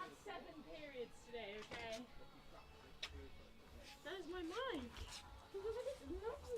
had 7 periods today, okay? That is my mic. It's lovely.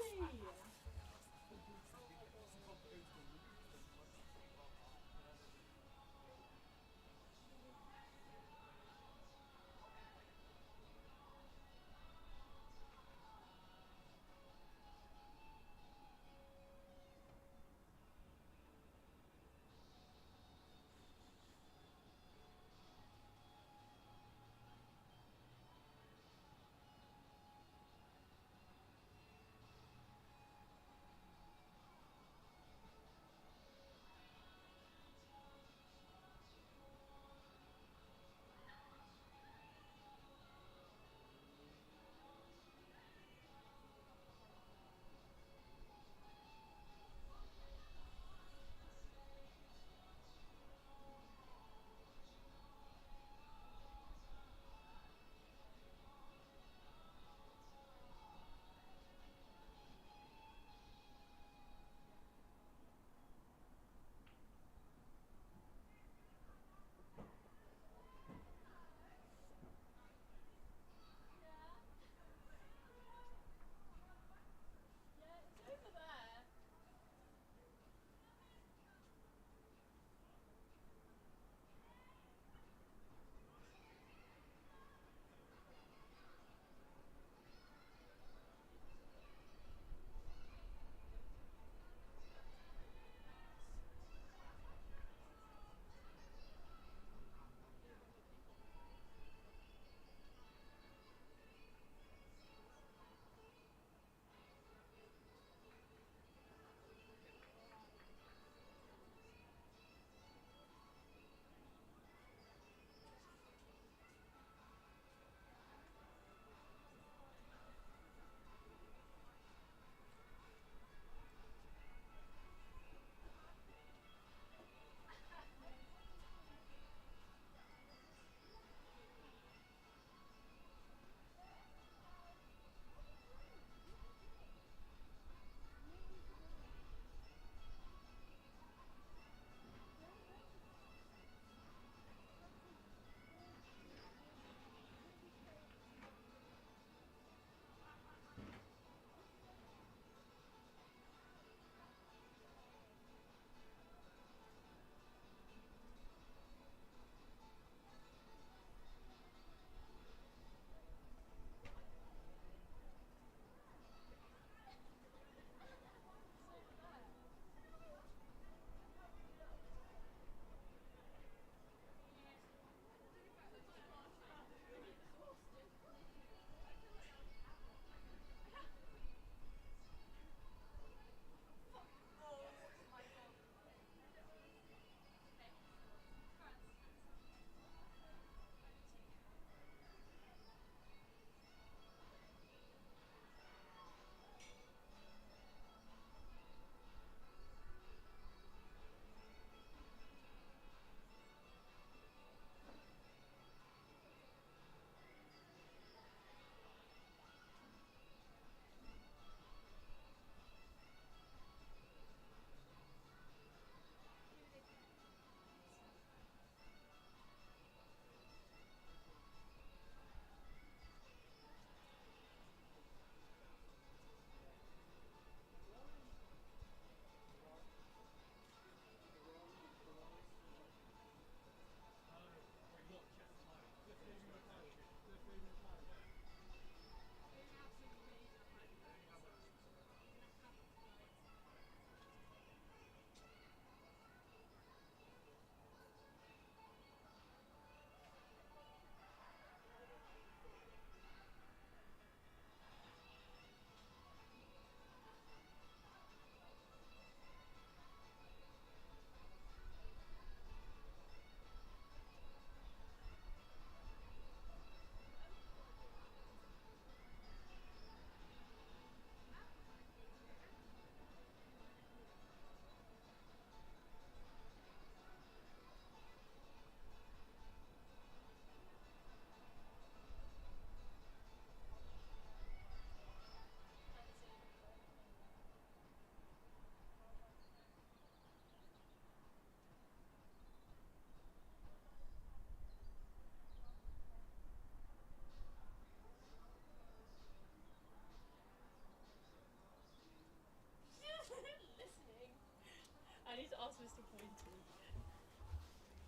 disappointed.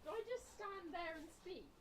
Do I just stand there and speak?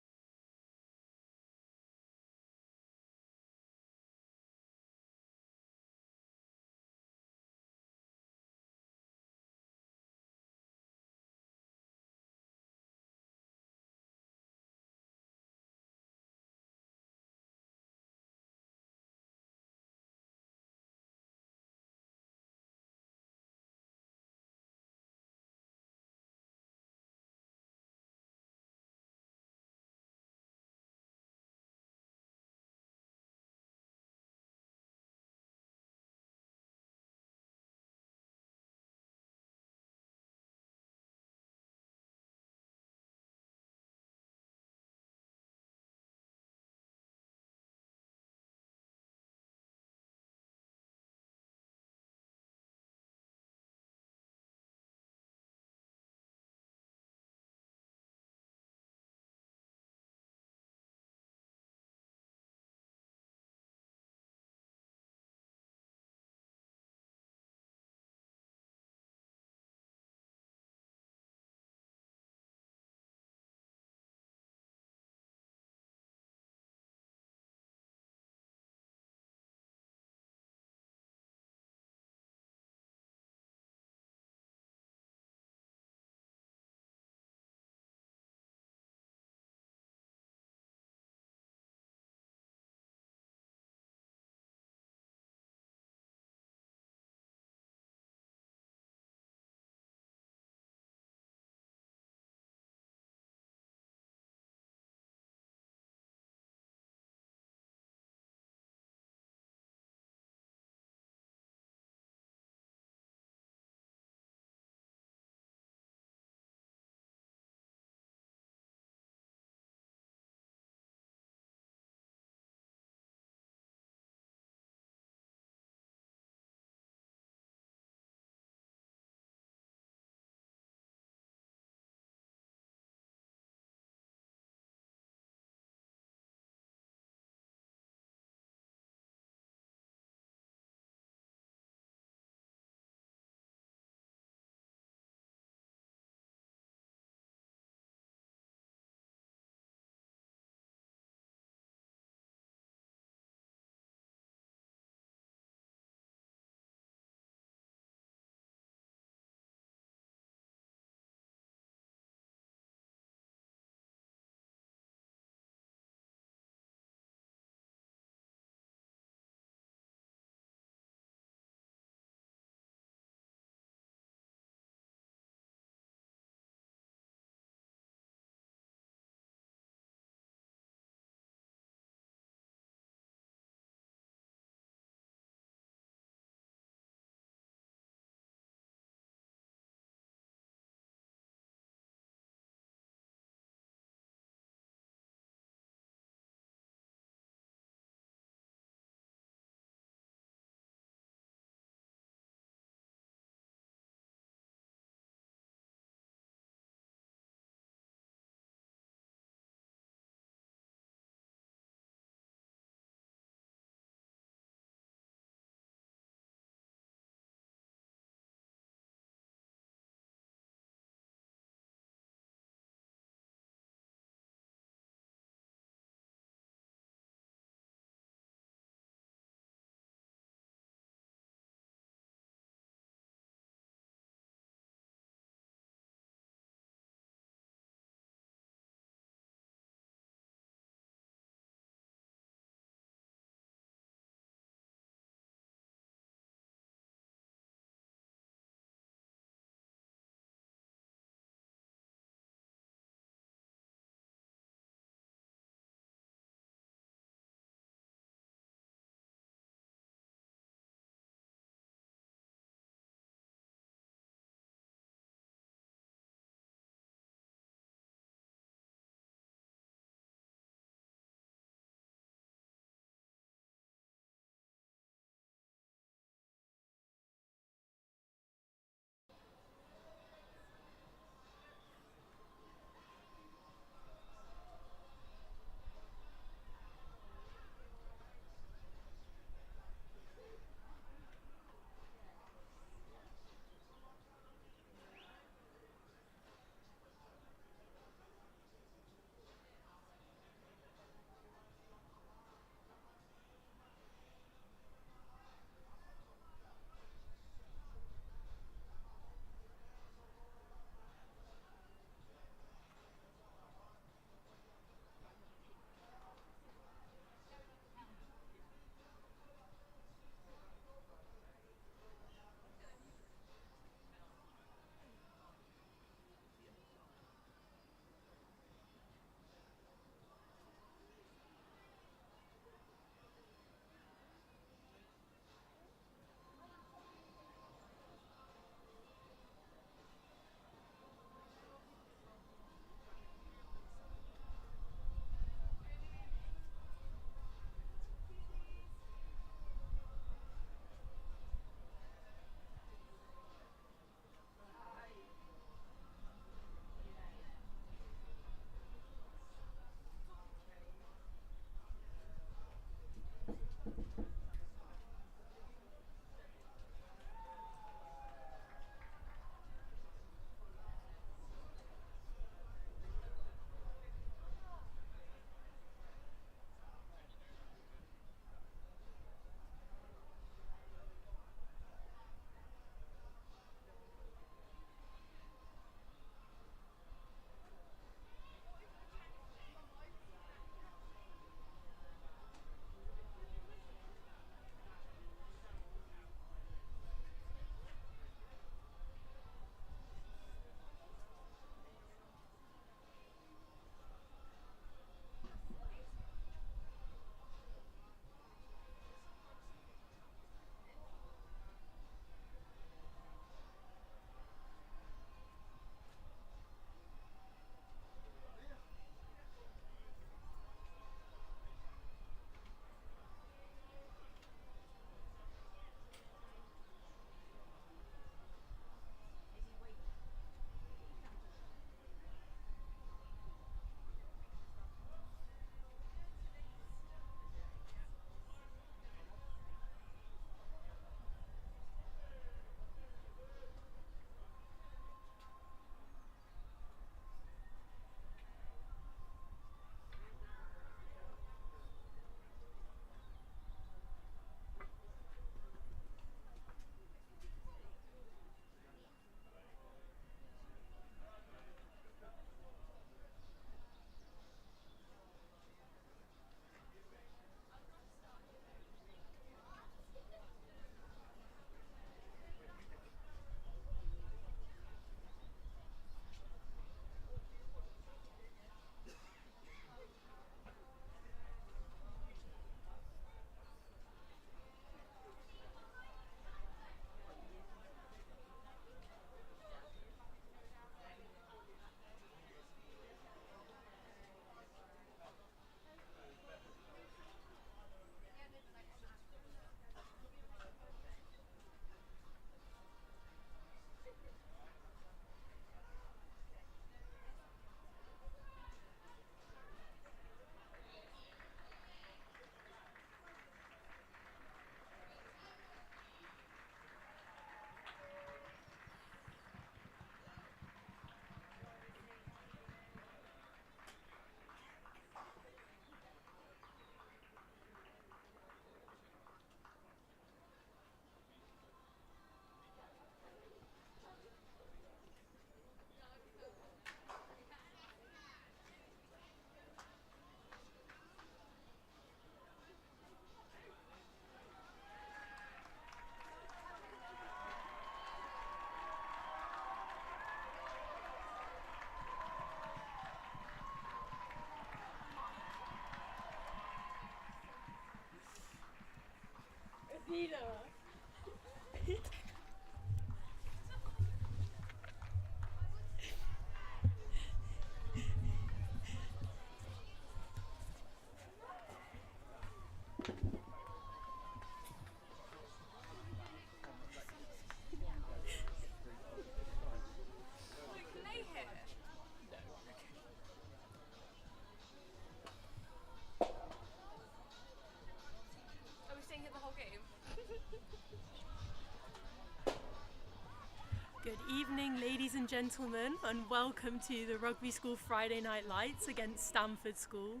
evening, ladies and gentlemen, and welcome to the Rugby School Friday Night Lights against Stamford School.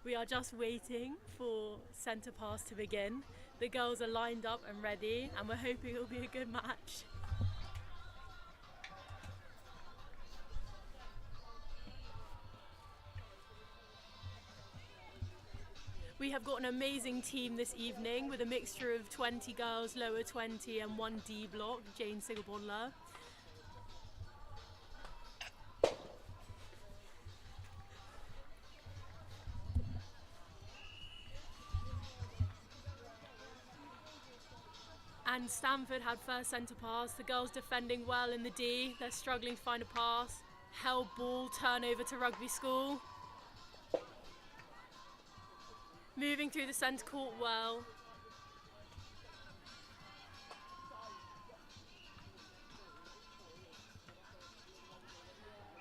We are just waiting for centre pass to begin. The girls are lined up and ready, and we're hoping it'll be a good match. We have got an amazing team this evening with a mixture of 20 girls, lower 20 and 1D block, Jane Sigabodler. And Stamford had first centre pass, the girls defending well in the D, they're struggling to find a pass. Held ball, turnover to Rugby School. Moving through the centre court well.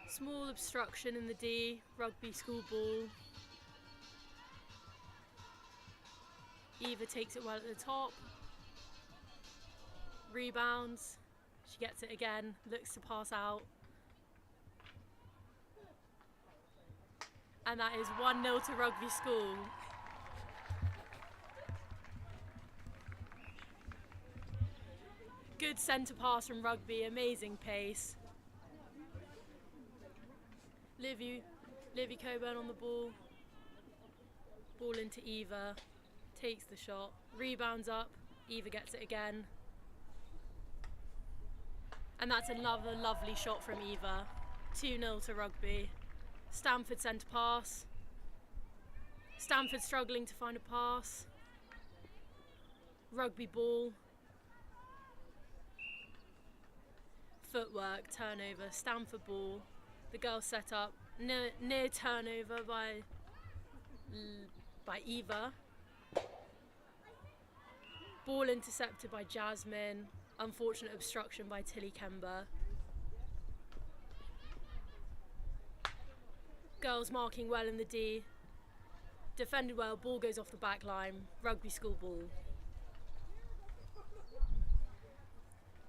Small obstruction in the D, Rugby School ball. Eva takes it well at the top. Rebounds, she gets it again, looks to pass out. And that is 1-0 to Rugby School. Good centre pass from Rugby, amazing pace. Livy Coburn on the ball. Ball into Eva, takes the shot, rebounds up, Eva gets it again. And that's another lovely shot from Eva. 2-0 to Rugby. Stamford centre pass. Stamford struggling to find a pass. Rugby ball. Footwork, turnover, Stamford ball. The girls set up, near turnover by Eva. Ball intercepted by Jasmine. Unfortunate obstruction by Tilly Kember. Girls marking well in the D. Defended well, ball goes off the back line. Rugby School ball.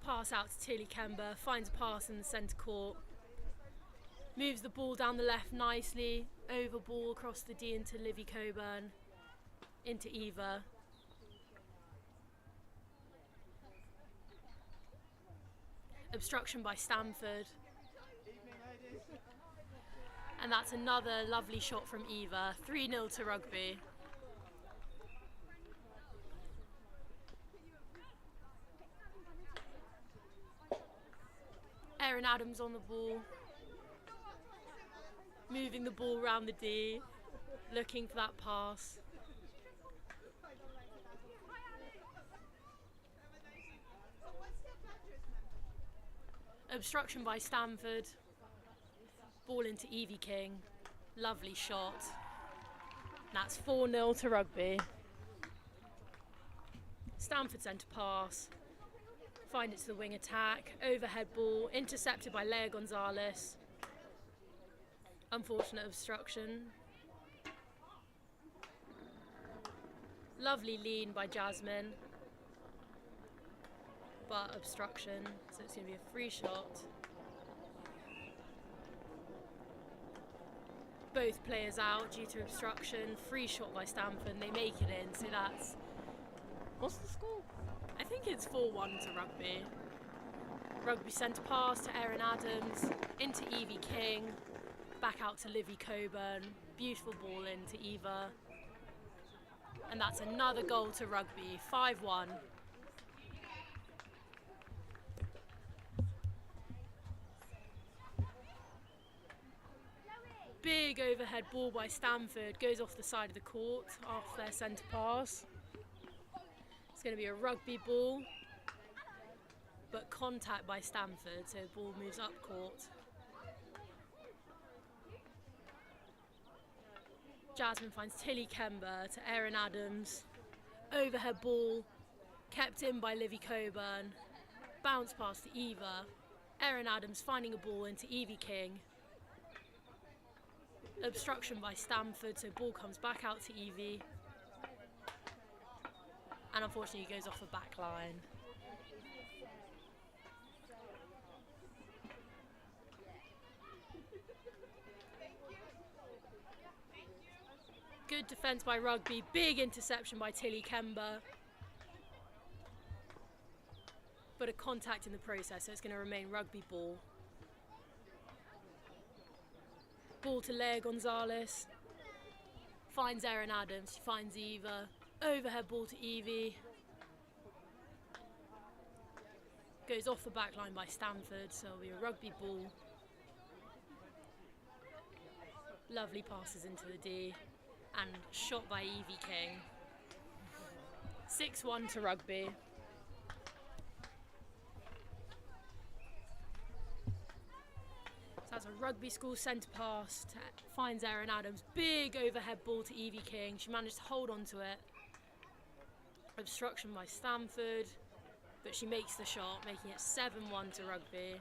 Pass out to Tilly Kember, finds a pass in the centre court. Moves the ball down the left nicely, over ball across the D into Livy Coburn, into Eva. Obstruction by Stamford. And that's another lovely shot from Eva. 3-0 to Rugby. Erin Adams on the ball. Moving the ball around the D. Looking for that pass. Obstruction by Stamford. Ball into Evie King. Lovely shot. That's 4-0 to Rugby. Stamford centre pass. Find it to the wing attack. Overhead ball. Intercepted by Leah Gonzalez. Unfortunate obstruction. Lovely lean by Jasmine. But obstruction, so it's going to be a free shot. Both players out due to obstruction. Free shot by Stamford, they make it in, so that's... What's the score? I think it's 4-1 to Rugby. Rugby centre pass to Erin Adams, into Evie King, back out to Livy Coburn, beautiful ball into Eva. And that's another goal to Rugby, 5-1. Big overhead ball by Stamford, goes off the side of the court, off their centre pass. It's going to be a Rugby ball, but contact by Stamford, so the ball moves up court. Jasmine finds Tilly Kember to Erin Adams. Overhead ball, kept in by Livy Coburn. Bounce pass to Eva. Erin Adams finding a ball into Evie King. Obstruction by Stamford, so ball comes back out to Evie. And unfortunately goes off the back line. Good defence by Rugby, big interception by Tilly Kemba. But a contact in the process, so it's going to remain Rugby ball. Ball to Leah Gonzalez. Finds Erin Adams, she finds Eva. Overhead ball to Evie. Goes off the back line by Stamford, so it'll be a Rugby ball. Lovely passes into the D. And shot by Evie King. 6-1 to Rugby. So that's a Rugby School centre pass, finds Erin Adams, big overhead ball to Evie King, she managed to hold on to it. Obstruction by Stamford, but she makes the shot, making it 7-1 to Rugby.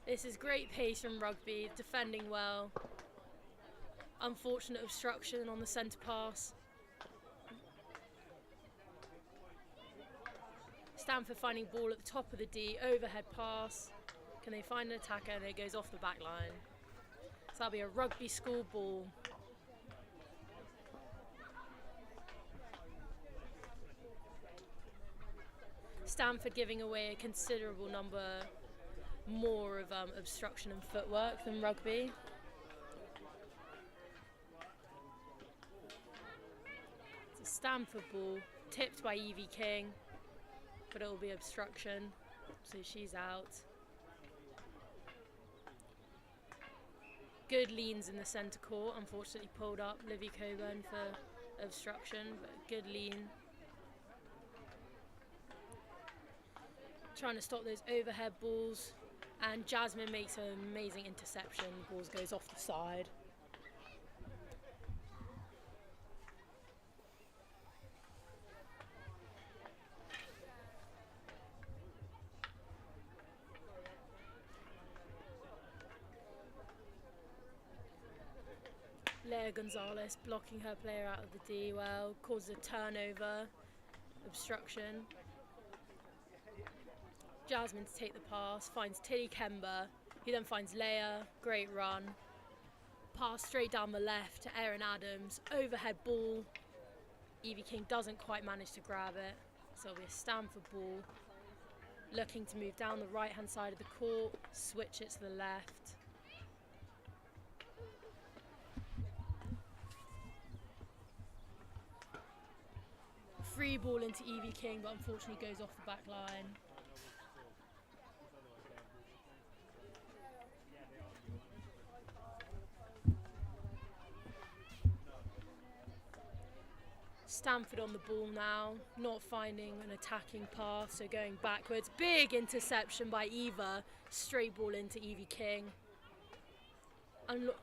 This is great pace from Rugby, defending well. Unfortunate obstruction on the centre pass. Stamford finding ball at the top of the D, overhead pass. Can they find an attacker? And it goes off the back line. So that'll be a Rugby School ball. Stamford giving away a considerable number more of obstruction and footwork than Rugby. It's a Stamford ball, tipped by Evie King. But it'll be obstruction, so she's out. Good leans in the centre court, unfortunately pulled up Livy Coburn for obstruction, but good lean. Trying to stop those overhead balls, and Jasmine makes an amazing interception, the ball goes off the side. Leah Gonzalez blocking her player out of the D well, causes a turnover, obstruction. Jasmine to take the pass, finds Tilly Kemba, who then finds Leah, great run. Pass straight down the left to Erin Adams, overhead ball. Evie King doesn't quite manage to grab it, so it'll be a Stamford ball. Looking to move down the right hand side of the court, switch it to the left. Free ball into Evie King, but unfortunately goes off the back line. Stamford on the ball now, not finding an attacking pass, so going backwards. Big interception by Eva, straight ball into Evie King.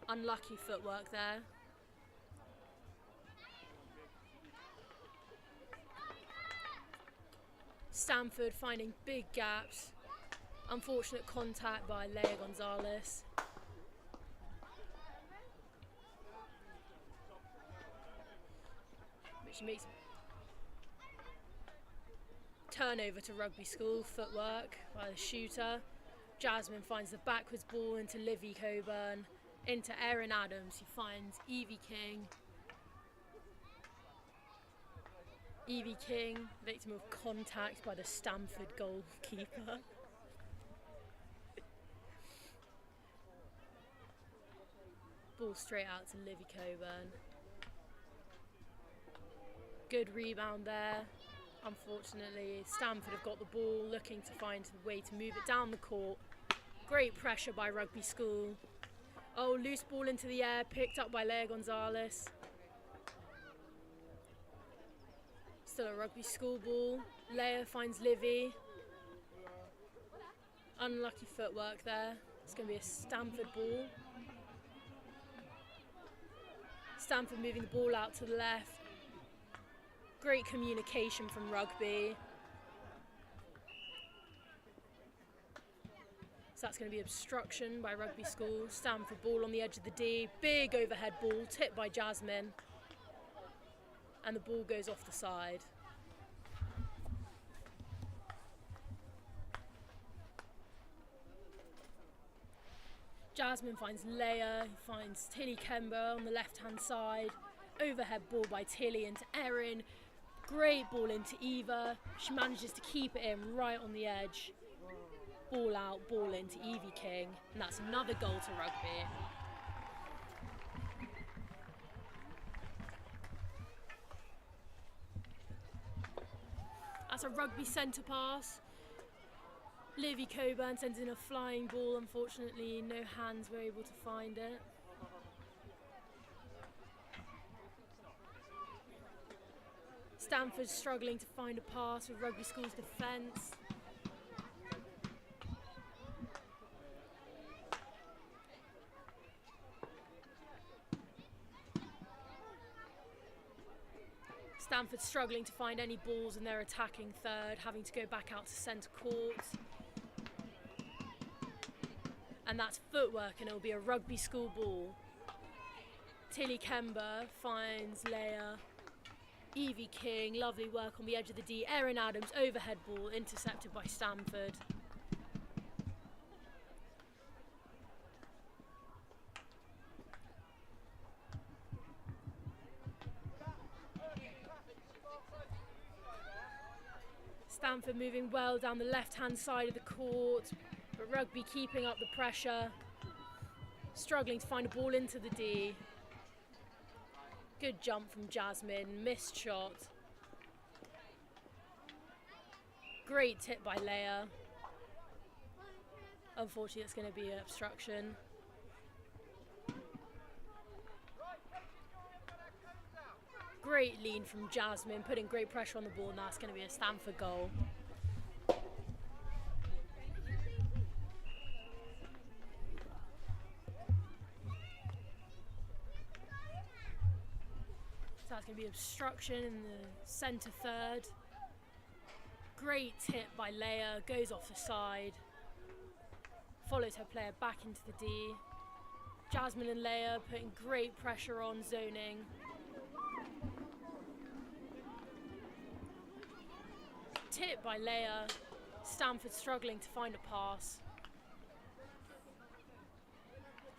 Unlucky footwork there. Stamford finding big gaps. Unfortunate contact by Leah Gonzalez. But she makes turnover to Rugby School, footwork by the shooter. Jasmine finds the backwards ball into Livy Coburn, into Erin Adams, who finds Evie King. Evie King, victim of contact by the Stamford goalkeeper. Ball straight out to Livy Coburn. Good rebound there. Unfortunately, Stamford have got the ball, looking to find a way to move it down the court. Great pressure by Rugby School. Oh, loose ball into the air, picked up by Leah Gonzalez. Still a Rugby School ball. Leah finds Livy. Unlucky footwork there. It's going to be a Stamford ball. Stamford moving the ball out to the left. Great communication from Rugby. So that's going to be obstruction by Rugby School. Stamford ball on the edge of the D. Big overhead ball, tipped by Jasmine. And the ball goes off the side. Jasmine finds Leia, who finds Tilly Kemba on the left-hand side. Overhead ball by Tilly into Erin. Great ball into Eva. She manages to keep it in right on the edge. Ball out, ball into Evie King. And that's another goal to Rugby. That's a Rugby centre pass. Livy Coburn sends in a flying ball. Unfortunately, no hands were able to find it. Stamford struggling to find a pass with Rugby School's defence. Stamford struggling to find any balls in their attacking third, having to go back out to centre court. And that's footwork, and it'll be a Rugby School ball. Tilly Kemba finds Leia. Evie King, lovely work on the edge of the D. Erin Adams, overhead ball, intercepted by Stamford. Stamford moving well down the left-hand side of the court, but Rugby keeping up the pressure, struggling to find a ball into the D. Good jump from Jasmine, missed shot. Great tip by Leia. Unfortunately, it's going to be an obstruction. Great lean from Jasmine, putting great pressure on the ball, and that's going to be a Stamford goal. So that's going to be obstruction in the centre third. Great tip by Leia, goes off the side. Follows her player back into the D. Jasmine and Leia putting great pressure on, zoning. Tip by Leia. Stamford struggling to find a pass.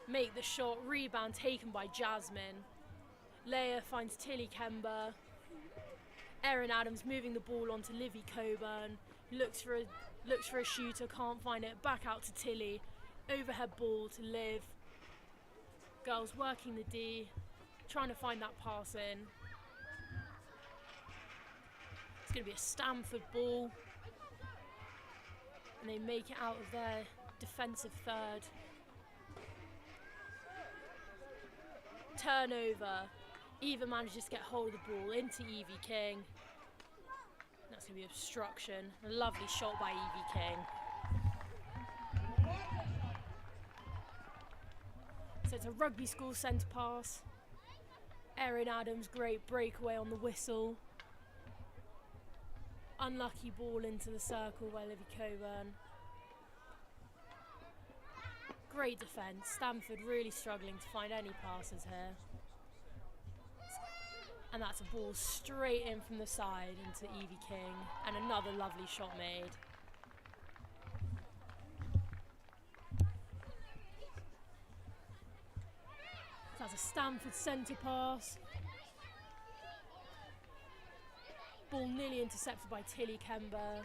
Make the shot, rebound taken by Jasmine. Leia finds Tilly Kemba. Erin Adams moving the ball onto Livy Coburn. Looks for a shooter, can't find it. Back out to Tilly. Overhead ball to Liv. Girls working the D, trying to find that pass in. It's going to be a Stamford ball. And they make it out of their defensive third. Turnover. Eva manages to get hold of the ball into Evie King. That's going to be obstruction. A lovely shot by Evie King. So it's a Rugby School centre pass. Erin Adams, great breakaway on the whistle. Unlucky ball into the circle by Livy Coburn. Great defence. Stamford really struggling to find any passes here. And that's a ball straight in from the side into Evie King. And another lovely shot made. So that's a Stamford centre pass. Ball nearly intercepted by Tilly Kemba.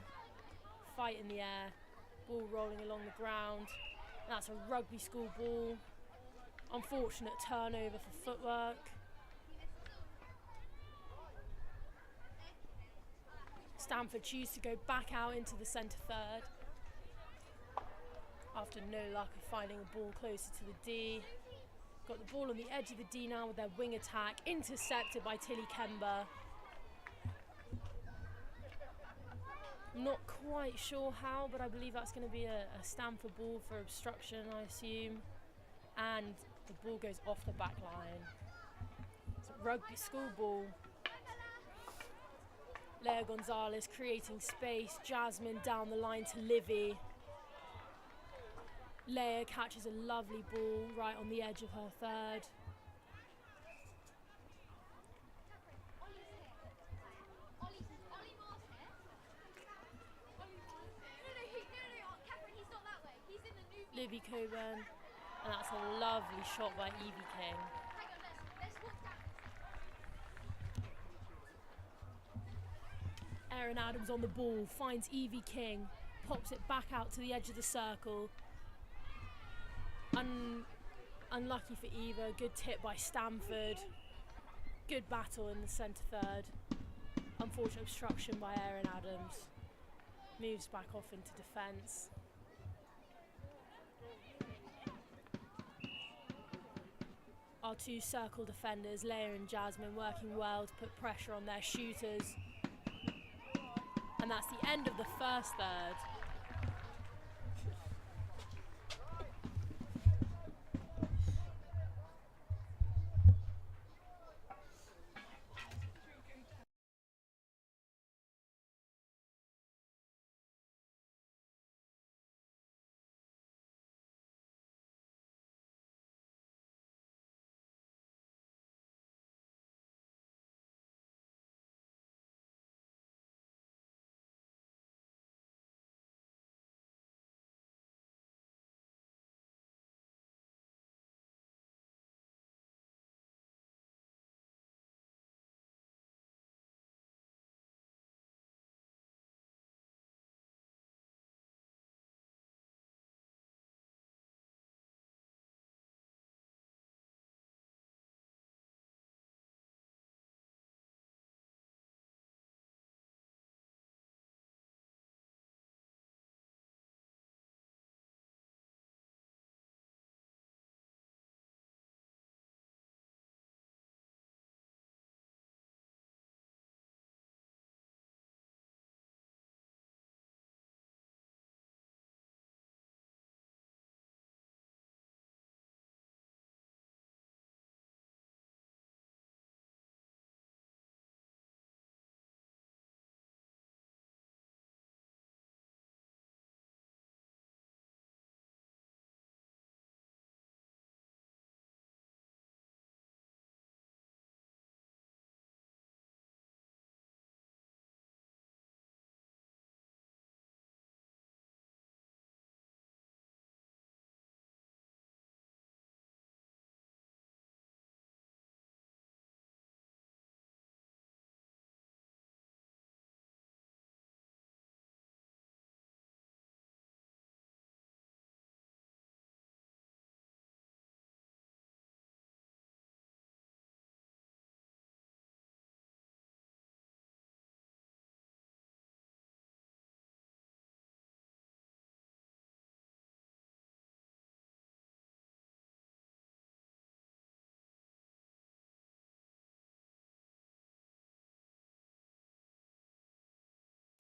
Fight in the air. Ball rolling along the ground. That's a Rugby School ball. Unfortunate turnover for footwork. Stamford choose to go back out into the centre third. After no luck of finding a ball closer to the D. Got the ball on the edge of the D now with their wing attack. Intercepted by Tilly Kemba. I'm not quite sure how, but I believe that's going to be a Stamford ball for obstruction, I assume. And the ball goes off the back line. It's a Rugby School ball. Leia Gonzalez creating space. Jasmine down the line to Livy. Leia catches a lovely ball right on the edge of her third. Livy Coburn And that's a lovely shot by Evie King. Erin Adams on the ball, finds Evie King, pops it back out to the edge of the circle. Unlucky for Eva, good tip by Stamford. Good battle in the centre third. Unfortunate obstruction by Erin Adams. Moves back off into defence. Our two circle defenders, Leia and Jasmine, working well to put pressure on their shooters. And that's the end of the first third.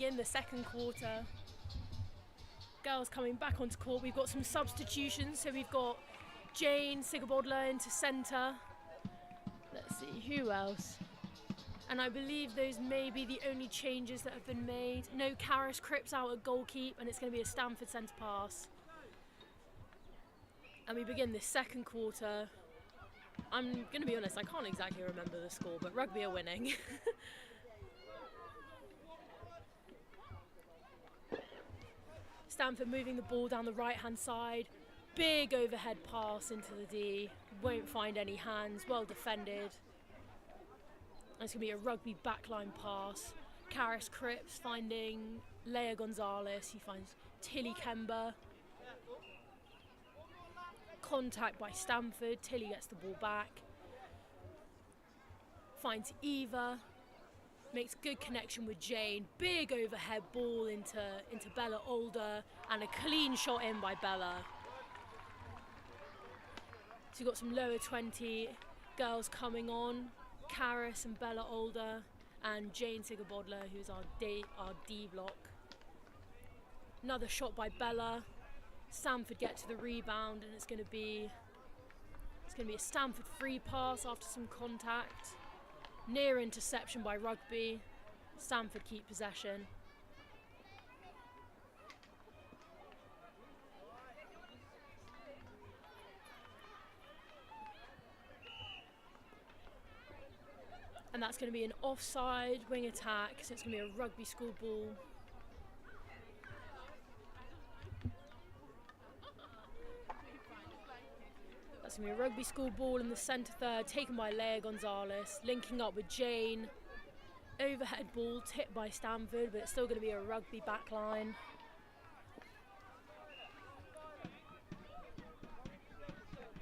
In the second quarter, girls coming back onto court. We've got some substitutions, so we've got Jane Sigabodler into centre. Let's see, who else? And I believe those may be the only changes that have been made. No Karis Cripps out at goalkeep, and it's going to be a Stamford centre pass. And we begin the second quarter. I'm going to be honest, I can't exactly remember the score, but Rugby are winning. Stamford moving the ball down the right-hand side. Big overhead pass into the D. Won't find any hands. Well defended. And it's going to be a Rugby backline pass. Karis Cripps finding Leia Gonzalez. He finds Tilly Kemba. Contact by Stamford. Tilly gets the ball back. Finds Eva. Makes good connection with Jane. Big overhead ball into Bella Older, and a clean shot in by Bella. So you've got some lower 20 girls coming on. Karis and Bella Older, and Jane Sigabodler, who's our D block. Another shot by Bella. Stamford get to the rebound, and it's going to be a Stamford free pass after some contact. Near interception by Rugby. Stamford keep possession. And that's going to be an offside wing attack, so it's going to be a Rugby School ball. That's going to be a Rugby School ball in the centre third, taken by Leia Gonzalez, linking up with Jane. Overhead ball tipped by Stamford, but it's still going to be a Rugby backline.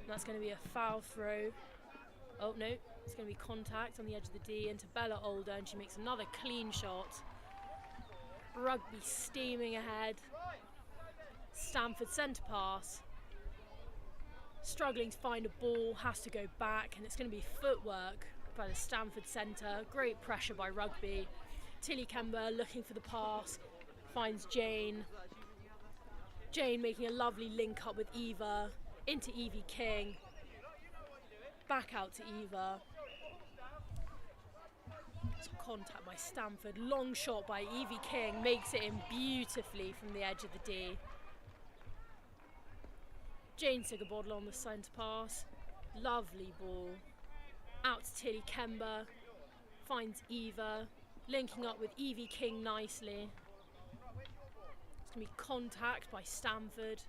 That's going to be a foul throw. Oh no, it's going to be contact on the edge of the D into Bella Older, and she makes another clean shot. Rugby steaming ahead. Stamford centre pass. Struggling to find a ball, has to go back, and it's going to be footwork by the Stamford centre. Great pressure by Rugby. Tilly Kember looking for the pass, finds Jane. Jane making a lovely link up with Eva, into Evie King. Back out to Eva. It's contact by Stamford. Long shot by Evie King, makes it in beautifully from the edge of the D. Jane Sigabodler on the centre pass. Lovely ball. Out to Tilly Kember. Finds Eva. Linking up with Evie King nicely. It's going to be contact by Stamford.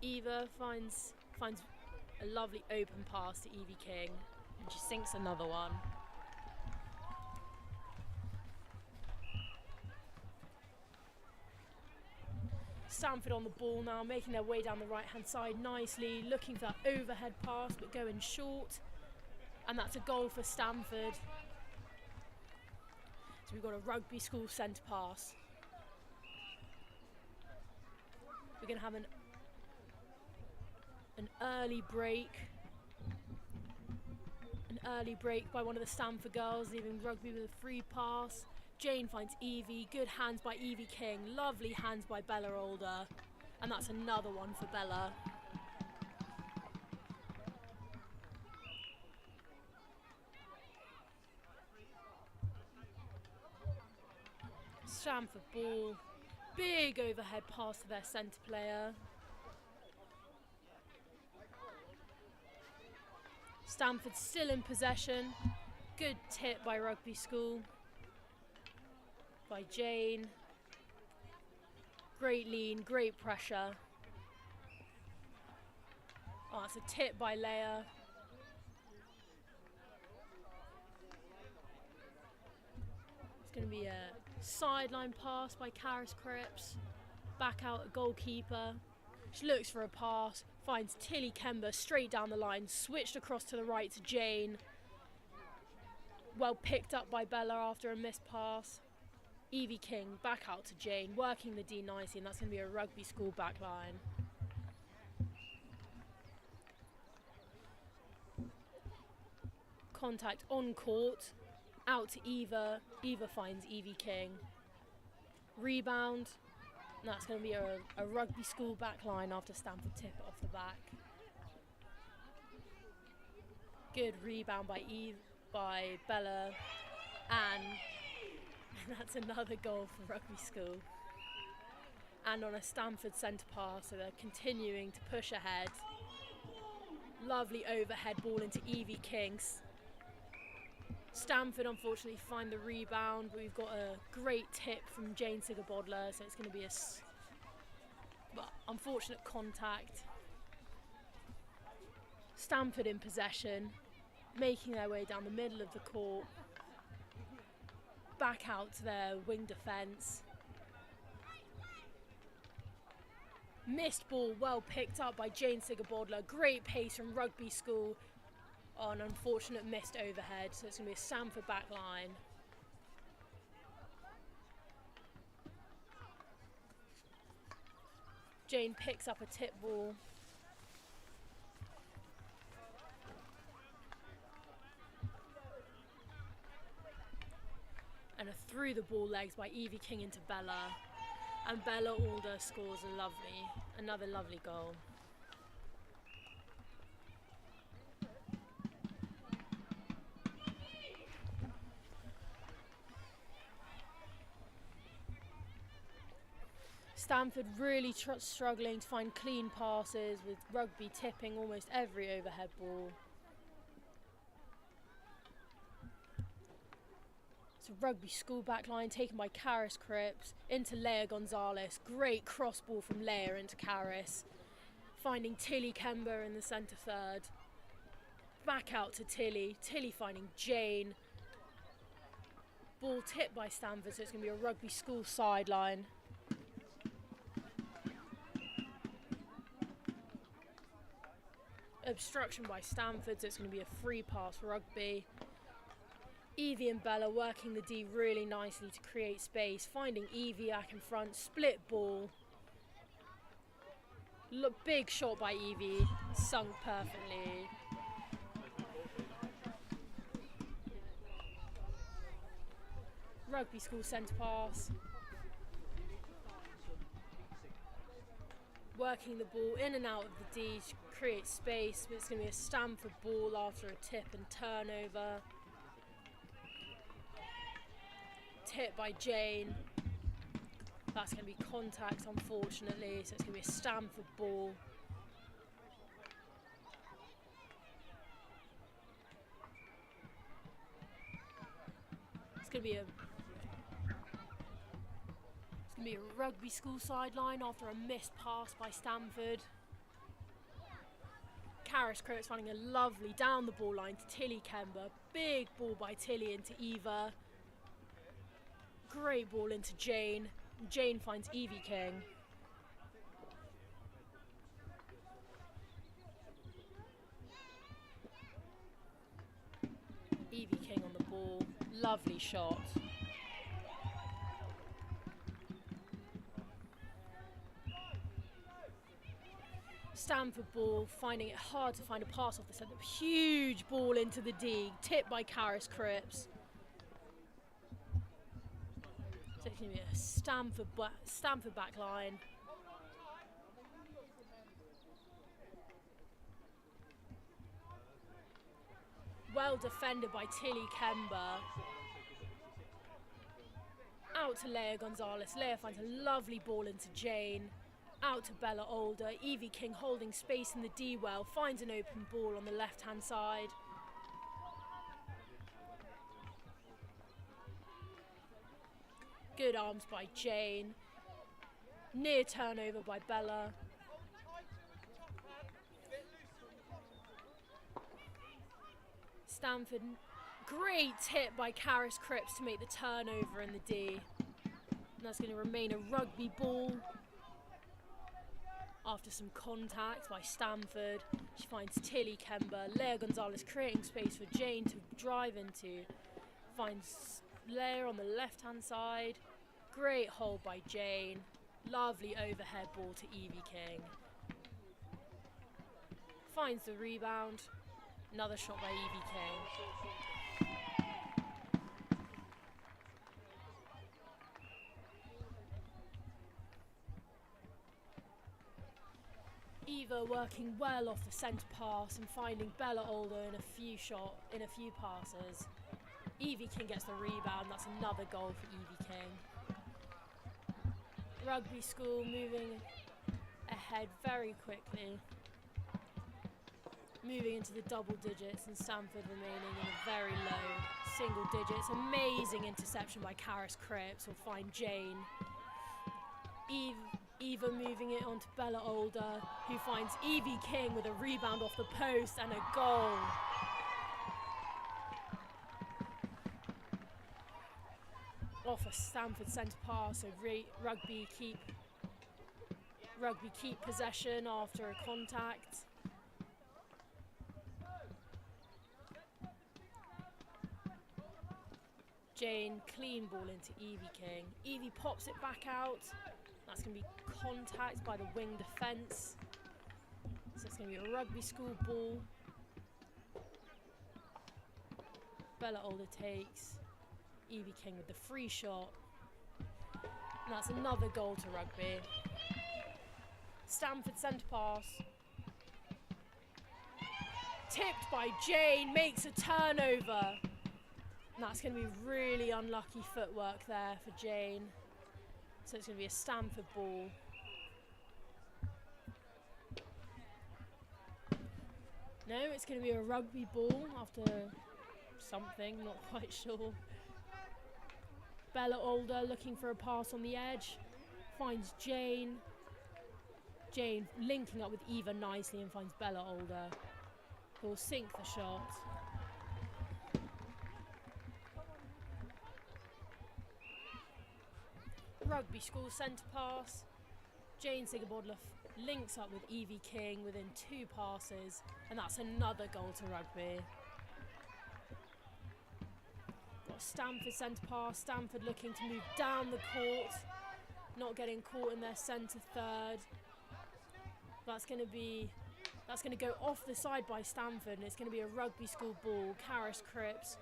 Eva finds a lovely open pass to Evie King, and she sinks another one. Stamford on the ball now, making their way down the right hand side nicely, looking for that overhead pass but going short, and that's a goal for Stamford. So we've got a Rugby School centre pass. We're going to have an early break. An early break by one of the Stamford girls, leaving Rugby with a free pass. Jane finds Evie. Good hands by Evie King. Lovely hands by Bella Older. And that's another one for Bella. Stamford ball. Big overhead pass to their centre player. Stamford still in possession. Good tip by Rugby School. By Jane. Great lean, great pressure. Oh, it's a tip by Leia. It's going to be a sideline pass by Karis Cripps. Back out a goalkeeper. She looks for a pass, finds Tilly Kember straight down the line, switched across to the right to Jane. Well picked up by Bella after a missed pass. Evie King back out to Jane, working the D nicely, and that's going to be a Rugby School back line. Contact on court, out to Eva. Eva finds Evie King. Rebound. And that's going to be a Rugby School back line after Stamford tip it off the back. Good rebound by Bella, and that's another goal for Rugby School. And on a Stamford centre pass, so they're continuing to push ahead. Lovely overhead ball into Evie Kings. Stamford unfortunately find the rebound, but we've got a great tip from Jane Sigabodler, so it's going to be a unfortunate contact. Stamford in possession, making their way down the middle of the court, back out to their wing defence. Missed ball, well picked up by Jane Sigabodler. Great pace from Rugby School. Oh, an unfortunate missed overhead, so it's going to be a Stamford back line. Jane picks up a tip ball. And a through the ball legs by Evie King into Bella. And Bella Alder scores another lovely goal. Stamford really struggling to find clean passes, with Rugby tipping almost every overhead ball. It's a Rugby School backline taken by Karis Cripps into Leia Gonzalez. Great cross ball from Leia into Karis. finding Tilly Kember in the centre third. Back out to Tilly. Tilly finding Jane. Ball tipped by Stamford, so it's going to be a Rugby School sideline. Obstruction by Stamford, so it's going to be a free pass Rugby. Evie and Bella working the D really nicely to create space, finding Evie back in front, split ball. Look, big shot by Evie, sunk perfectly. Rugby School centre pass. Working the ball in and out of the D to create space, but it's going to be a Stamford ball after a tip and turnover. Tip by Jane. That's going to be contact, unfortunately, so it's going to be a Stamford ball. It's going to be a Rugby School sideline after a missed pass by Stamford. Karis Cripps finding a lovely down the ball line to Tilly Kember. Big ball by Tilly into Eva. Great ball into Jane. Jane finds Evie King. Evie King on the ball. Lovely shot. Stamford ball, finding it hard to find a pass off the centre. Huge ball into the D, tipped by Karis Cripps. So it's going to be a Stamford back line. Well defended by Tilly Kember. Out to Leah Gonzalez. Leah finds a lovely ball into Jane. Out to Bella Older. Evie King holding space in the D well. Finds an open ball on the left-hand side. Good arms by Jane. Near turnover by Bella. Stamford. Great tip by Karis Cripps to make the turnover in the D. And that's going to remain a rugby ball. After some contact by Stamford, she finds Tilly Kember. Leah Gonzalez creating space for Jane to drive into. Finds Leah on the left-hand side. Great hold by Jane. Lovely overhead ball to Evie King. Finds the rebound. Another shot by Evie King. Eva working well off the centre pass and finding Bella Older in a few passes. Evie King gets the rebound. That's another goal for Evie King. Rugby School moving ahead very quickly. Moving into the double digits and Stamford remaining in a very low single digits. Amazing interception by Karis Cripps will find Jane. Eva moving it onto Bella Older, who finds Evie King with a rebound off the post and a goal. Off a Stamford centre pass, so Rugby keep possession after a contact. Jane, clean ball into Evie King. Evie pops it back out. That's going to be contact by the wing defence. So it's going to be a Rugby School ball. Bella Older takes. Evie King with the free shot. And that's another goal to Rugby. Stamford centre pass. Tipped by Jane, makes a turnover. And that's going to be really unlucky footwork there for Jane. So it's going to be a Stamford ball. No, it's going to be a Rugby ball after something, not quite sure. Bella Older looking for a pass on the edge. Finds Jane. Jane linking up with Eva nicely and finds Bella Older, who will sink the shot. Rugby School centre pass. Jane Sigabodler links up with Evie King within 2 passes, and that's another goal to Rugby. Got a Stamford centre pass. Stamford looking to move down the court, not getting caught in their centre third. That's going to go off the side by Stamford, and it's going to be a Rugby School ball. Karis Cripps,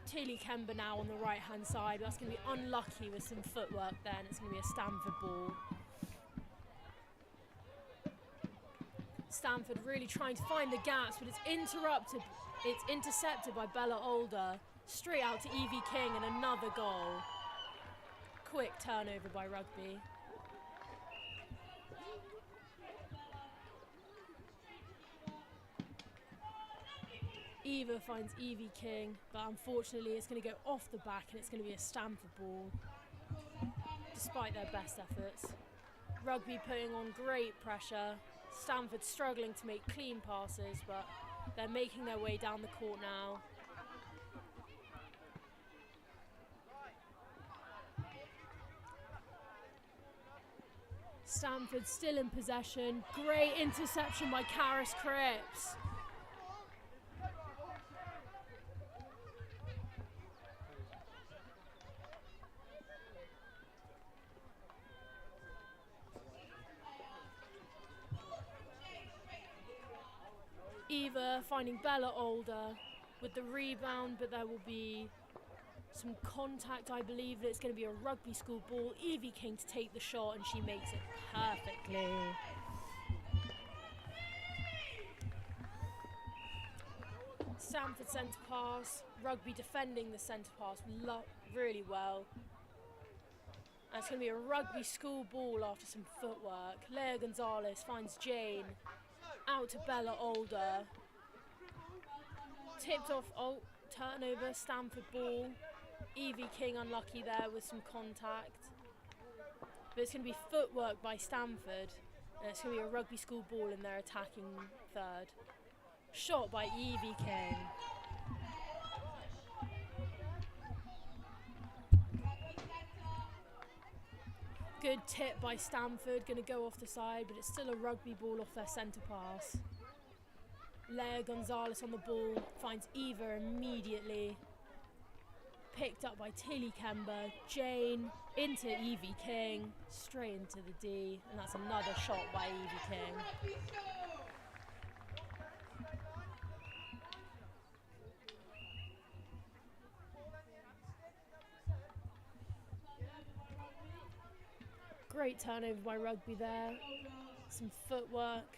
Tilly Kemba now on the right hand side. That's going to be unlucky with some footwork there, and it's going to be a Stamford ball. Stamford really trying to find the gaps, but it's intercepted by Bella Older. Straight out to Evie King, and another goal. Quick turnover by Rugby. Eva finds Evie King, but unfortunately it's going to go off the back, and it's going to be a Stamford ball, despite their best efforts. Rugby putting on great pressure. Stamford struggling to make clean passes, but they're making their way down the court now. Stamford still in possession. Great interception by Karis Cripps. Eva finding Bella Older with the rebound, but there will be some contact. I believe that it's going to be a Rugby School ball. Evie King to take the shot, and she makes it perfectly. Stamford centre pass. Rugby defending the centre pass really well. And it's going to be a Rugby School ball after some footwork. Leah Gonzalez finds Jane. Out to Bella Older. Tipped off, turnover, Stamford ball. Evie King unlucky there with some contact. But it's going to be footwork by Stamford. And it's going to be a Rugby School ball in their attacking third. Shot by Evie King. Good tip by Stamford, going to go off the side, but it's still a Rugby ball off their centre pass. Leah Gonzalez on the ball, finds Eva immediately. Picked up by Tilly Kemba. Jane into Evie King, straight into the D, and that's another shot by Evie King. Great turnover by Rugby there. Some footwork.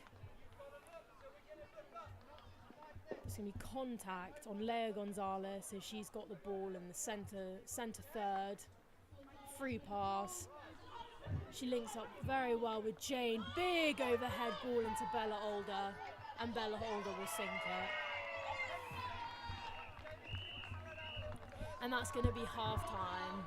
There's going to be contact on Leah Gonzalez as she's got the ball in the centre third. Free pass. She links up very well with Jane. Big overhead ball into Bella Older, and Bella Older will sink it. And that's going to be half time.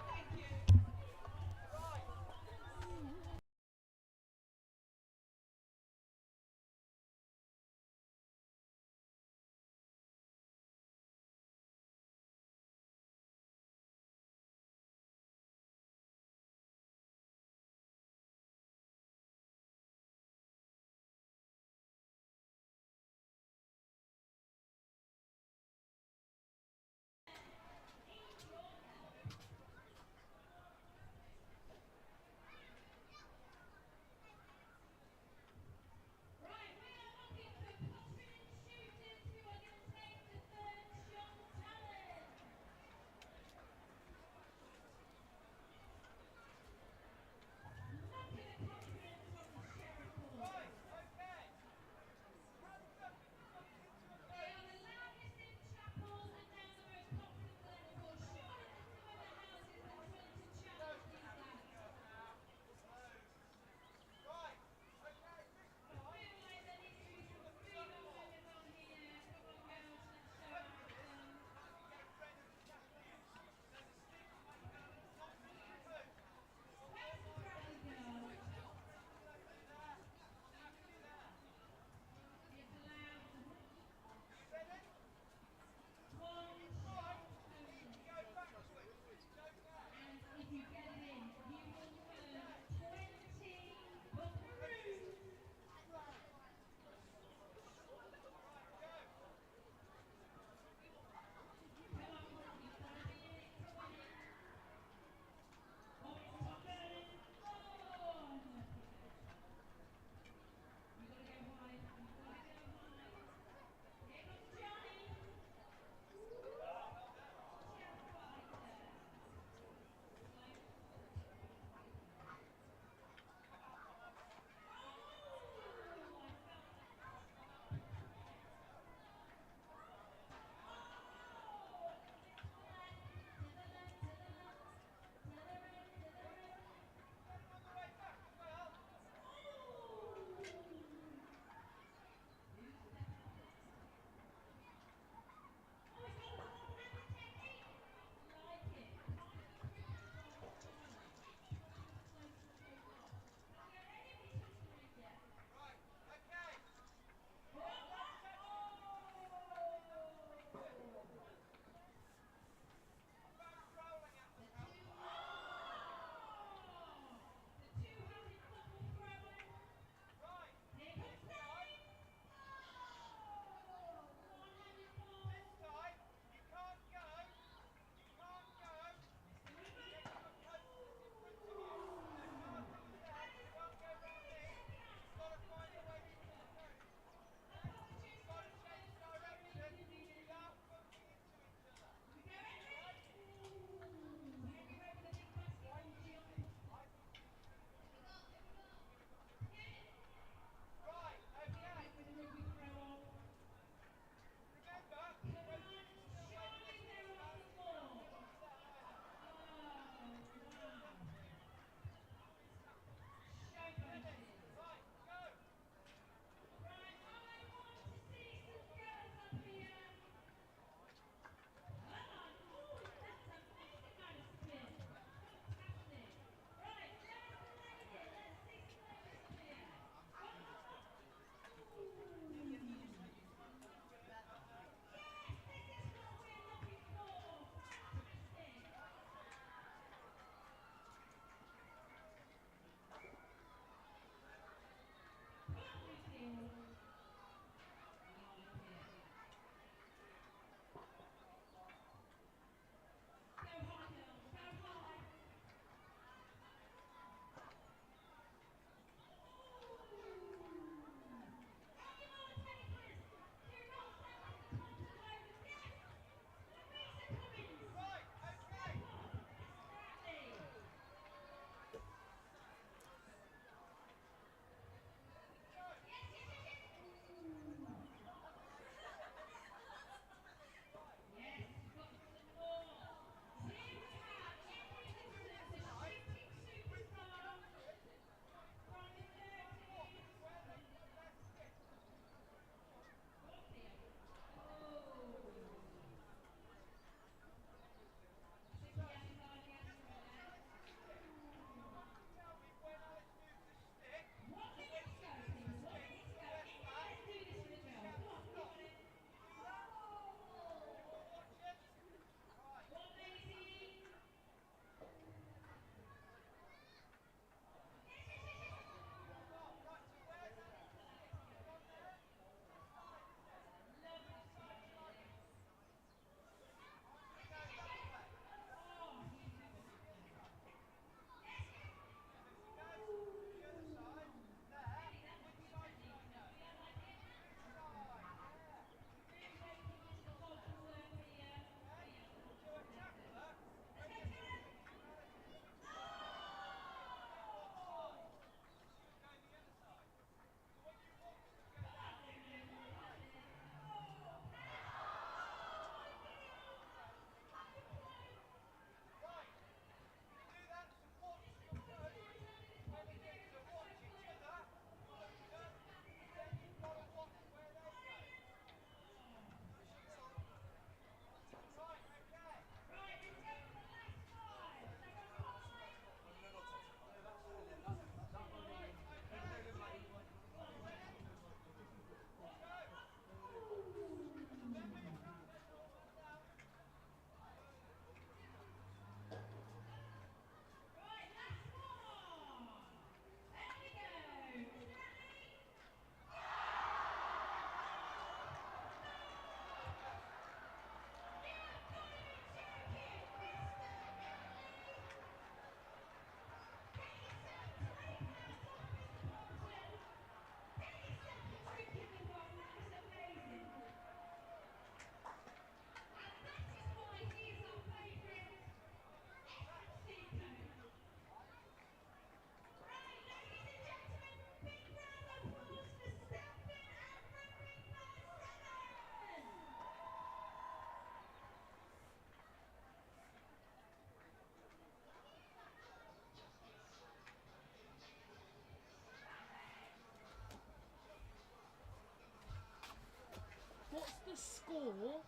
What's the score?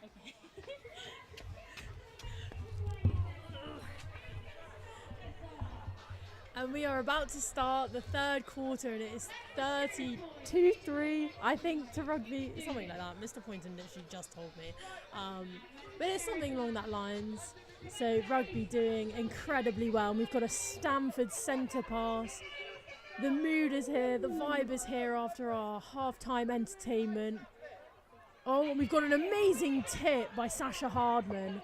Okay. And we are about to start the third quarter, and it is 32-3, I think, to Rugby, something like that. Mr. Poynton literally just told me. But it's something along that lines. So Rugby doing incredibly well. And we've got a Stamford centre pass. The mood is here, the vibe is here after our half-time entertainment. Oh, and we've got an amazing tip by Sasha Hardman.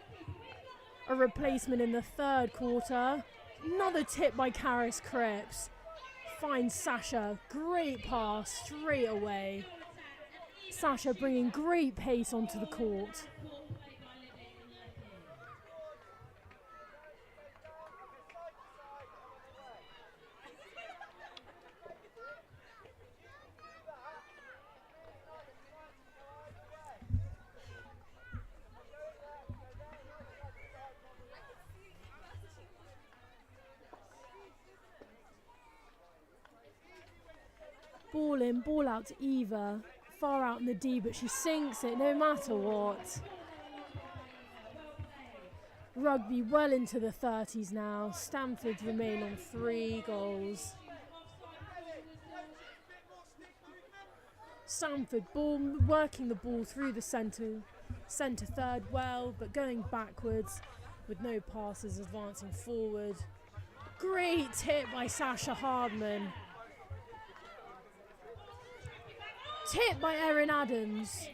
A replacement in the third quarter. Another tip by Karis Cripps. Finds Sasha. Great pass straight away. Sasha bringing great pace onto the court. Ball in, ball out to Eva. Far out in the D, but she sinks it no matter what. Rugby well into the 30s now. Stamford remain on 3 goals. Stamford ball, working the ball through the centre third well, but going backwards with no passes, advancing forward. Great tip by Sasha Hardman. Tip by Erin Adams.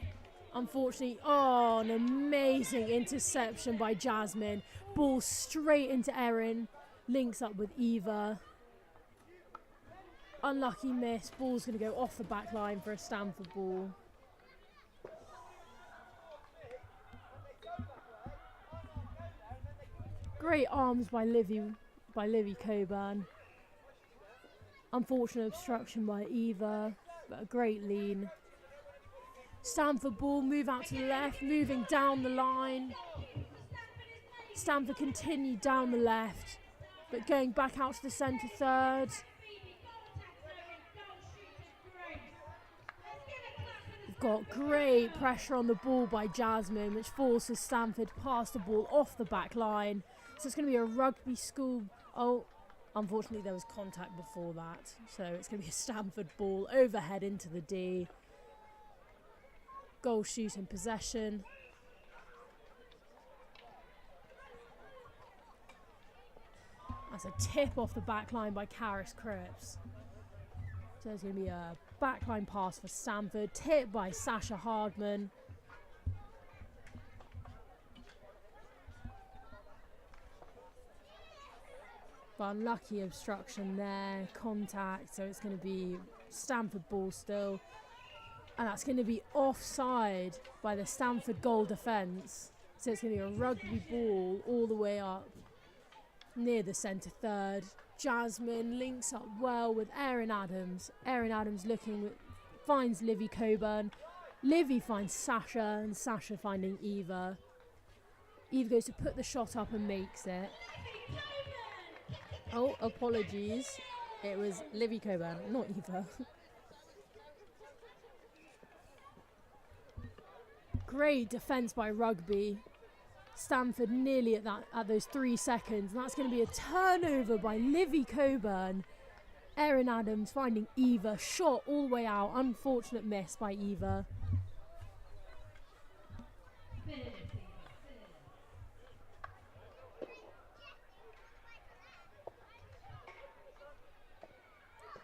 Unfortunately, an amazing interception by Jasmine. Ball straight into Erin. Links up with Eva. Unlucky miss. Ball's going to go off the back line for a Stamford ball. Great arms by Livy Coburn. Unfortunate obstruction by Eva, but a great lean. Stamford ball, move out to the left, moving down the line. Stamford continue down the left, but going back out to the centre third. We've got great pressure on the ball by Jasmine, which forces Stamford past the ball off the back line. So it's going to be a Rugby School. Oh, unfortunately there was contact before that. So it's going to be a Stamford ball overhead into the D. Goal shoot in possession. That's a tip off the back line by Karis Cripps. So there's going to be a backline pass for Stamford. Tip by Sasha Hardman. But unlucky obstruction there. Contact. So it's going to be Stamford ball still. And that's going to be offside by the Stamford goal defence. So it's going to be a Rugby ball all the way up near the centre third. Jasmine links up well with Erin Adams. Erin Adams finds Livy Coburn. Livy finds Sasha, and Sasha finding Eva. Eva goes to put the shot up and makes it. Oh, apologies. It was Livy Coburn, not Eva. Great defence by Rugby. Stamford nearly at those 3 seconds, and that's going to be a turnover by Livy Coburn. Erin Adams finding Eva, shot all the way out. Unfortunate miss by Eva.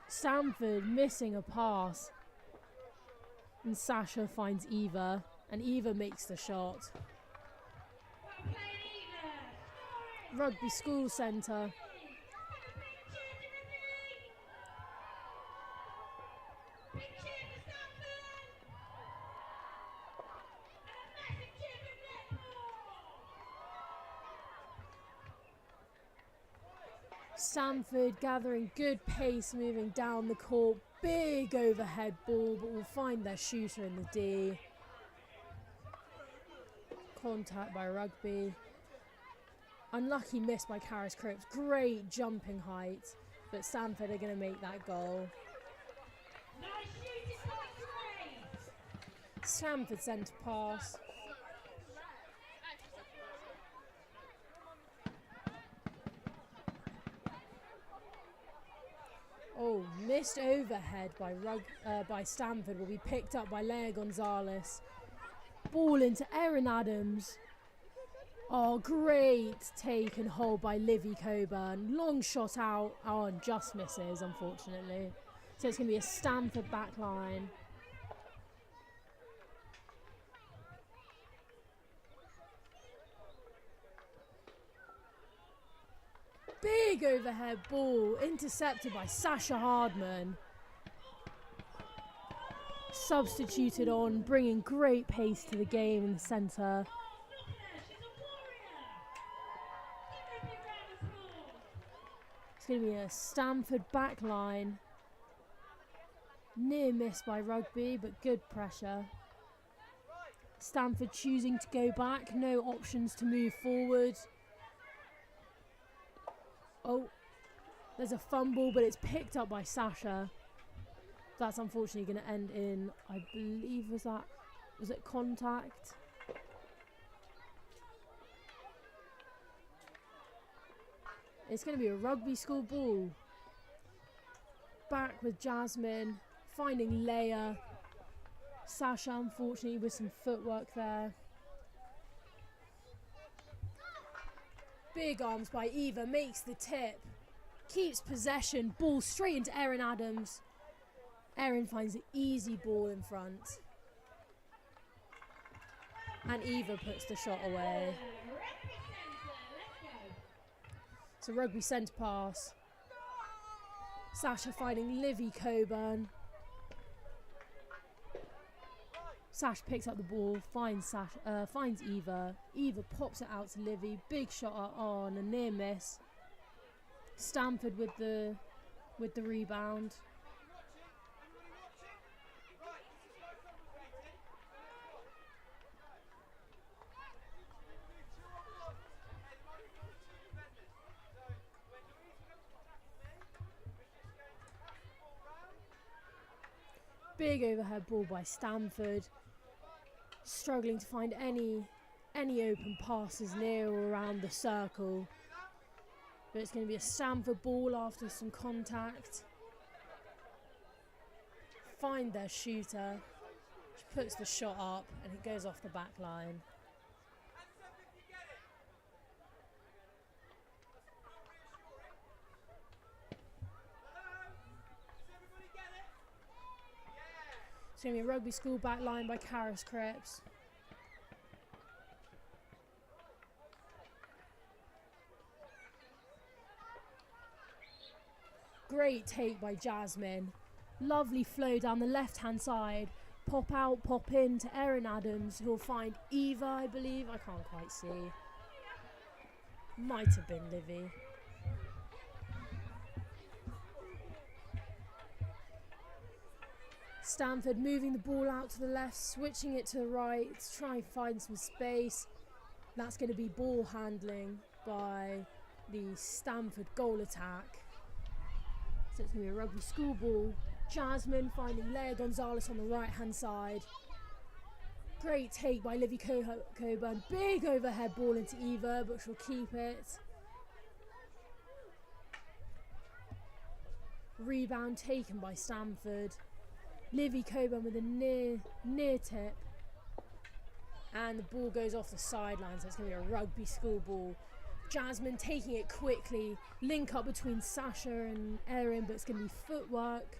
Stamford missing a pass, and Sasha finds Eva, and Eva makes the shot. Rugby School Centre. Stamford gathering good pace, moving down the court. Big overhead ball, but will find their shooter in the D. Contact by Rugby. Unlucky miss by Karis Cripps. Great jumping height, but Stamford are going to make that goal. Stamford centre pass. Oh, missed overhead by Stamford will be picked up by Leia Gonzalez. Ball into Erin Adams. Oh, great take and hold by Livy Coburn. Long shot out. Oh, and just misses, unfortunately. So it's going to be a Stamford back line. Big overhead ball, intercepted by Sasha Hardman. Substituted on, bringing great pace to the game in the centre. It's going to be a Stamford back line. Near miss by Rugby, but good pressure. Stamford choosing to go back, no options to move forward. Oh, there's a fumble, but it's picked up by Sasha. That's unfortunately going to end in, I believe, was it contact? It's going to be a Rugby School ball. Back with Jasmine, finding Leia. Sasha, unfortunately, with some footwork there. Big arms by Eva, makes the tip. Keeps possession, ball straight into Erin Adams. Erin finds an easy ball in front. And Eva puts the shot away. It's a Rugby centre pass. Sasha finding Livy Coburn. Sash picks up the ball, finds Eva. Eva pops it out to Livy. Big shot on, a near miss. Stamford with the rebound. Big overhead ball by Stamford. Struggling to find any open passes near or around the circle. But it's going to be a Stamford ball after some contact. Find their shooter. She puts the shot up and it goes off the back line. It's going to be a Rugby School back line by Karis Cripps. Great take by Jasmine. Lovely flow down the left-hand side. Pop out, pop in to Erin Adams, who'll find Eva, I believe. I can't quite see. Might have been Livy. Stamford moving the ball out to the left, switching it to the right to try and find some space. That's going to be ball handling by the Stamford goal attack. So it's going to be a Rugby School ball. Jasmine finding Leia Gonzalez on the right-hand side. Great take by Livy Coburn. Big overhead ball into Eva, but she'll keep it. Rebound taken by Stamford. Livy Coburn with a near tip. And the ball goes off the sideline, so it's going to be a Rugby School ball. Jasmine taking it quickly. Link up between Sasha and Erin, but it's going to be footwork.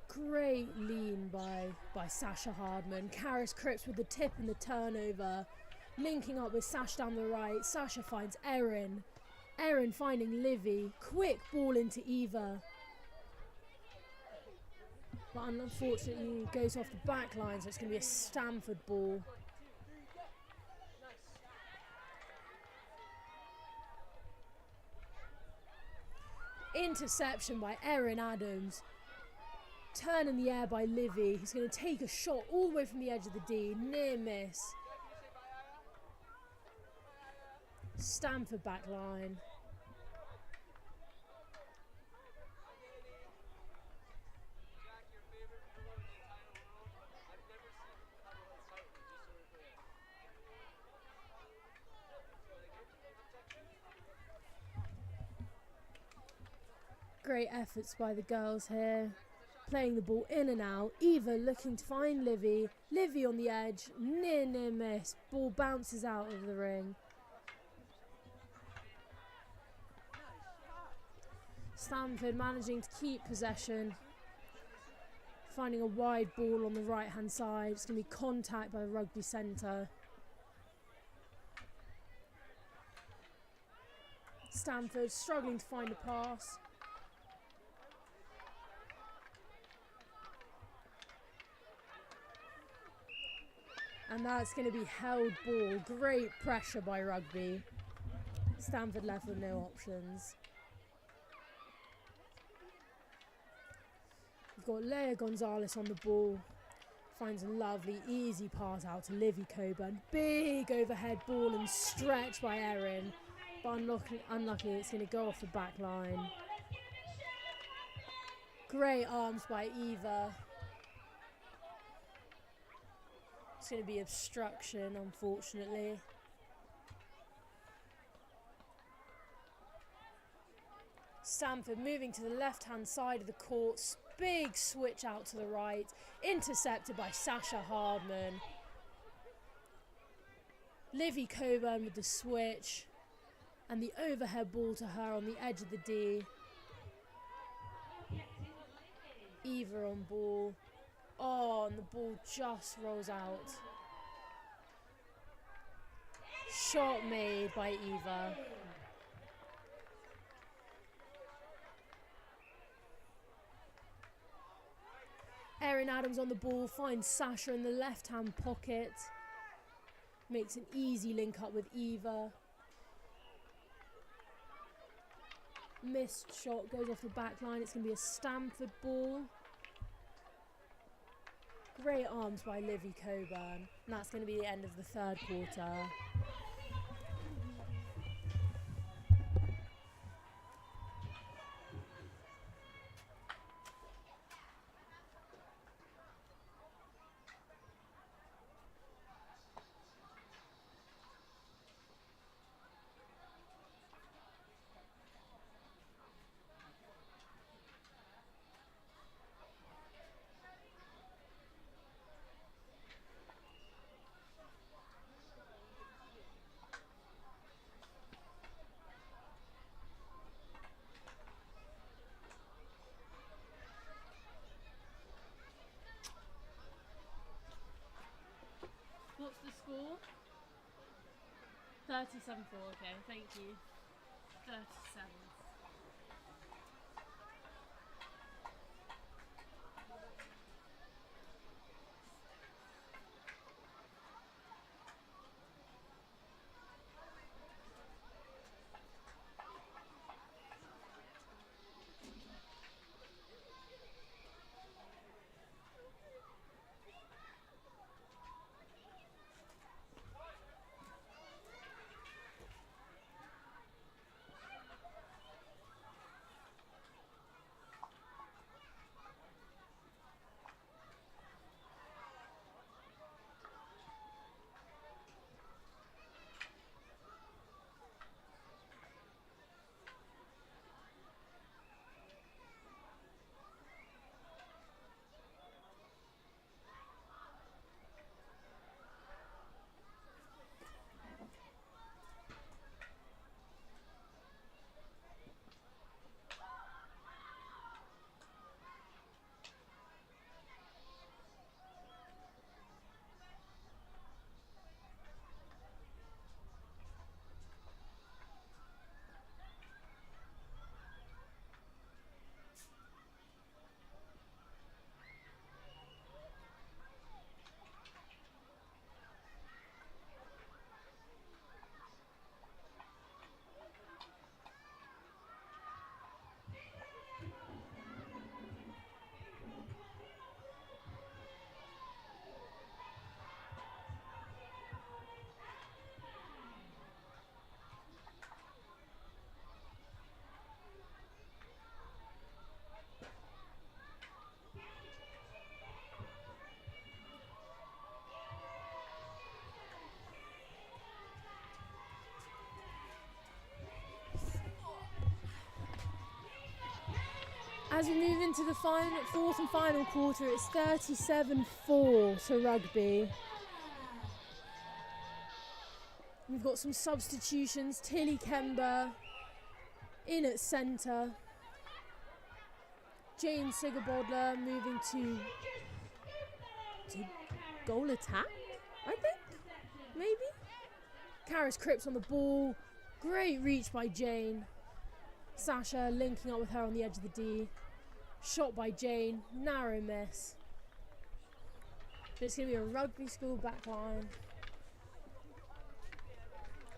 Great lean by Sasha Hardman. Karis Cripps with the tip and the turnover. Linking up with Sash down the right. Sasha finds Erin. Erin finding Livy. Quick ball into Eva. But unfortunately it goes off the back line, so it's going to be a Stamford ball. Interception by Erin Adams. Turn in the air by Livy. He's going to take a shot all the way from the edge of the D. Near miss. Stamford back line. Great efforts by the girls here. Playing the ball in and out. Eva looking to find Livy. Livy on the edge. Near miss. Ball bounces out of the ring. Stamford managing to keep possession. Finding a wide ball on the right hand side. It's going to be contact by the Rugby Centre. Stamford struggling to find a pass. And that's going to be held ball. Great pressure by Rugby. Stamford left with no options. We've got Leia Gonzalez on the ball. Finds a lovely, easy pass out to Livy Coburn. Big overhead ball and stretch by Erin. But unluckily, it's going to go off the back line. Great arms by Eva. It's going to be obstruction, unfortunately. Stamford moving to the left-hand side of the court. Big switch out to the right. Intercepted by Sasha Hardman. Livy Coburn with the switch. And the overhead ball to her on the edge of the D. Eva on ball. Oh, and the ball just rolls out. Shot made by Eva. Erin Adams on the ball, finds Sasha in the left-hand pocket. Makes an easy link up with Eva. Missed shot, goes off the back line. It's going to be a Stamford ball. Great arms by Livy Coburn. And that's going to be the end of the third quarter. What's the score? 37-4, okay, thank you. 37. As we move into the fourth and final quarter, it's 37-4 to Rugby. We've got some substitutions. Tilly Kember in at centre. Jane Sigabodler moving to goal attack, I think, maybe. Karis Cripps on the ball. Great reach by Jane. Sasha linking up with her on the edge of the D. Shot by Jane, narrow miss. But it's going to be a Rugby School backline.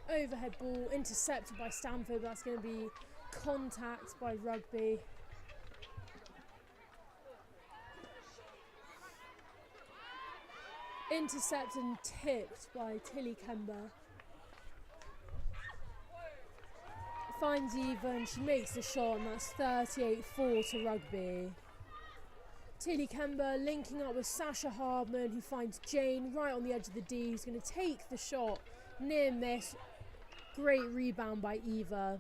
Overhead ball intercepted by Stamford, but that's going to be contact by Rugby. Intercepted and tipped by Tilly Kember. Finds Eva and she makes the shot, and that's 38-4 to Rugby. Tilly Kember linking up with Sasha Hardman, who finds Jane right on the edge of the D, who's going to take the shot. Near miss. Great rebound by Eva.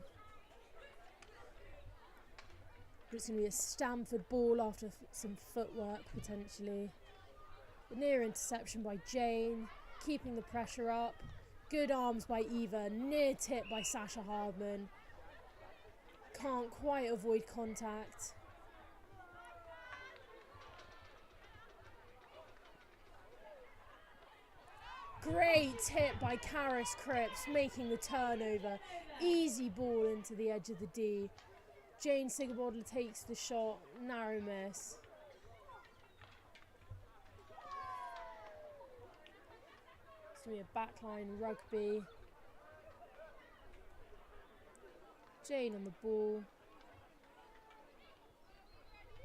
But it's going to be a Stamford ball after some footwork, potentially. A near interception by Jane, keeping the pressure up. Good arms by Eva, near tip by Sasha Hardman. Can't quite avoid contact. Great tip by Karis Cripps, making the turnover. Easy ball into the edge of the D. Jane Sigabodler takes the shot, narrow miss. It's going to be a backline Rugby. Jane on the ball.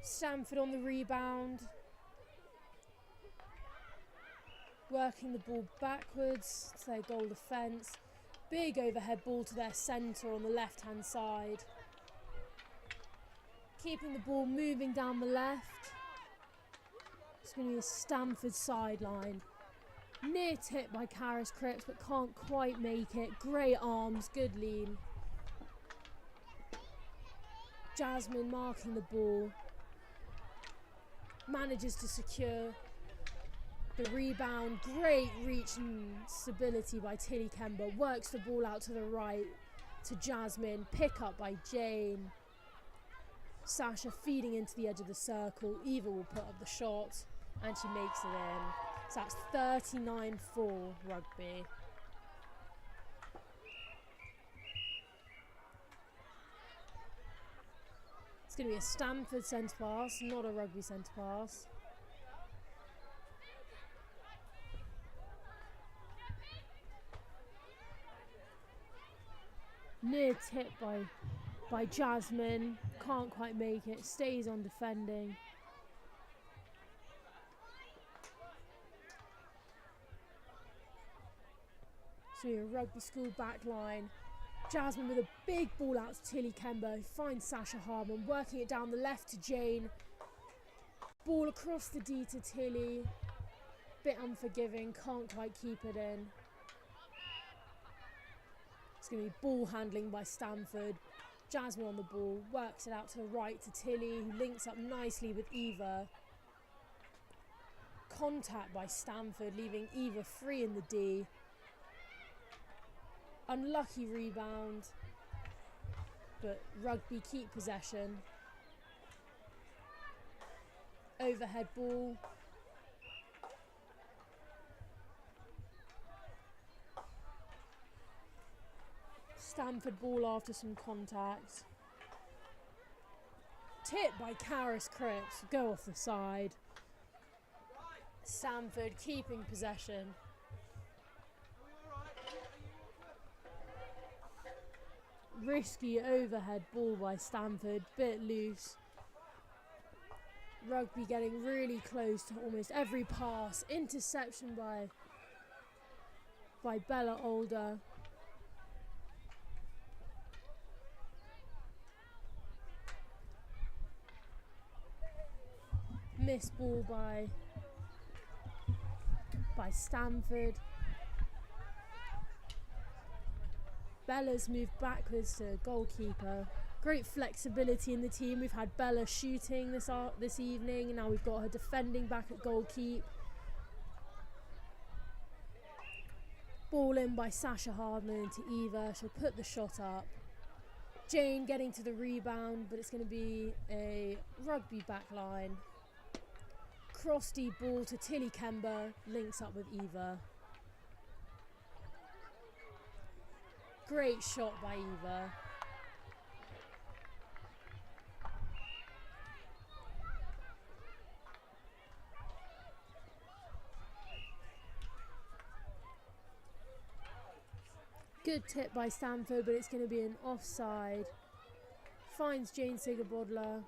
Stamford on the rebound. Working the ball backwards to their goal defence. Big overhead ball to their centre on the left-hand side. Keeping the ball moving down the left. It's going to be a Stamford sideline. Near tip by Karis Cripps, but can't quite make it. Great arms, good lean. Jasmine marking the ball. Manages to secure the rebound. Great reach and stability by Tilly Kember. Works the ball out to the right to Jasmine. Pick up by Jane. Sasha feeding into the edge of the circle. Eva will put up the shot and she makes it in. So that's 39-4 Rugby. It's going to be a Stamford centre pass, not a Rugby centre pass. Near tip by Jasmine, can't quite make it, stays on defending. So a Rugby School back line. Jasmine with a big ball out to Tilly Kember, who finds Sasha Hardman, working it down the left to Jane. Ball across the D to Tilly. Bit unforgiving, can't quite keep it in. It's going to be ball handling by Stamford. Jasmine on the ball, works it out to the right to Tilly, who links up nicely with Eva. Contact by Stamford, leaving Eva free in the D. Unlucky rebound, but Rugby keep possession. Overhead ball. Stamford ball after some contact. Tip by Karis Cripps, go off the side. Stamford keeping possession. Risky overhead ball by Stamford, bit loose. Rugby getting really close to almost every pass. Interception by Bella Older. Miss ball by Stamford. Bella's moved backwards to goalkeeper. Great flexibility in the team. We've had Bella shooting this evening, and now we've got her defending back at goalkeep. Ball in by Sasha Hardman into Eva. She'll put the shot up. Jane getting to the rebound, but it's going to be a rugby back line. Cross D ball to Tilly Kemba, links up with Eva. Great shot by Eva. Good tip by Stamford, but it's going to be an offside. Finds Jane Sigabodler.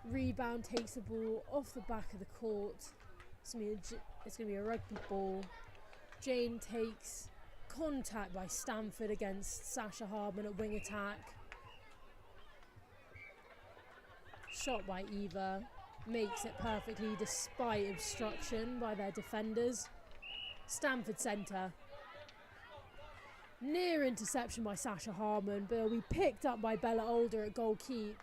Rebound, takes the ball off the back of the court. It's going to be a rugby ball. Jane takes contact by Stamford against Sasha Hardman at wing attack. Shot by Eva. Makes it perfectly despite obstruction by their defenders. Stamford centre. Near interception by Sasha Hardman, but it'll be picked up by Bella Older at goal keep.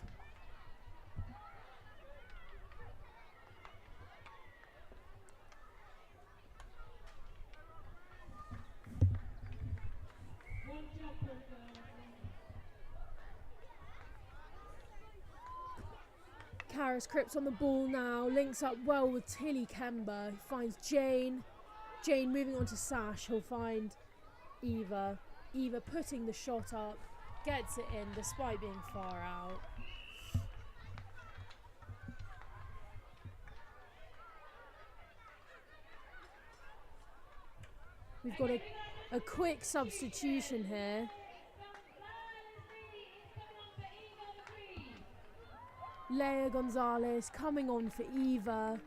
Karis Cripps on the ball now, links up well with Tilly Kemba. He finds Jane. Jane moving on to Sash. He'll find Eva. Eva putting the shot up, gets it in despite being far out. We've got a quick substitution here. Leia Gonzalez coming on for Eva.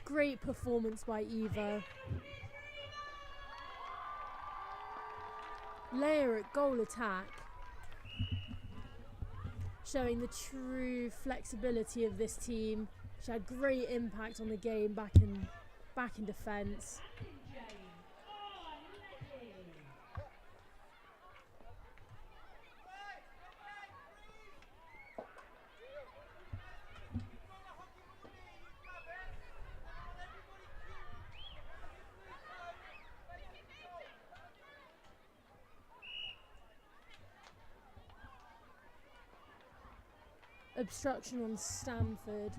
Great performance by Eva. Leia at goal attack. Showing the true flexibility of this team. She had great impact on the game back in defence. Obstruction on Stamford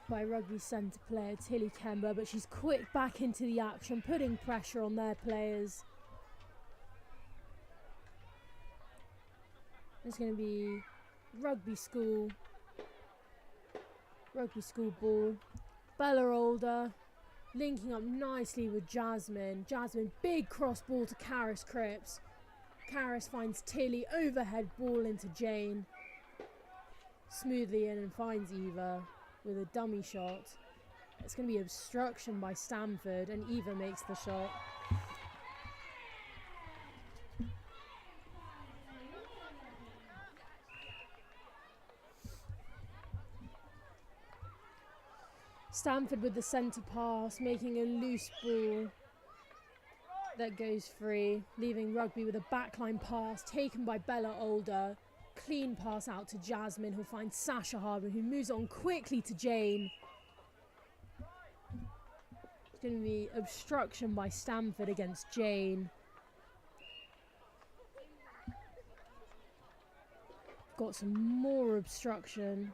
by rugby centre player Tilly Kemba, but she's quick back into the action, putting pressure on their players. It's going to be Rugby School ball. Bella Older linking up nicely with Jasmine. Jasmine, big cross ball to Karis Cripps. Karis finds Tilly, overhead ball into Jane. Smoothly in and finds Eva with a dummy shot. It's going to be obstruction by Stamford, and Eva makes the shot. Stamford with the centre pass, making a loose ball that goes free, leaving Rugby with a backline pass taken by Bella Older. Clean pass out to Jasmine, who'll find Sasha Hardman, who moves on quickly to Jane. It's going to be obstruction by Stamford against Jane. Got some more obstruction.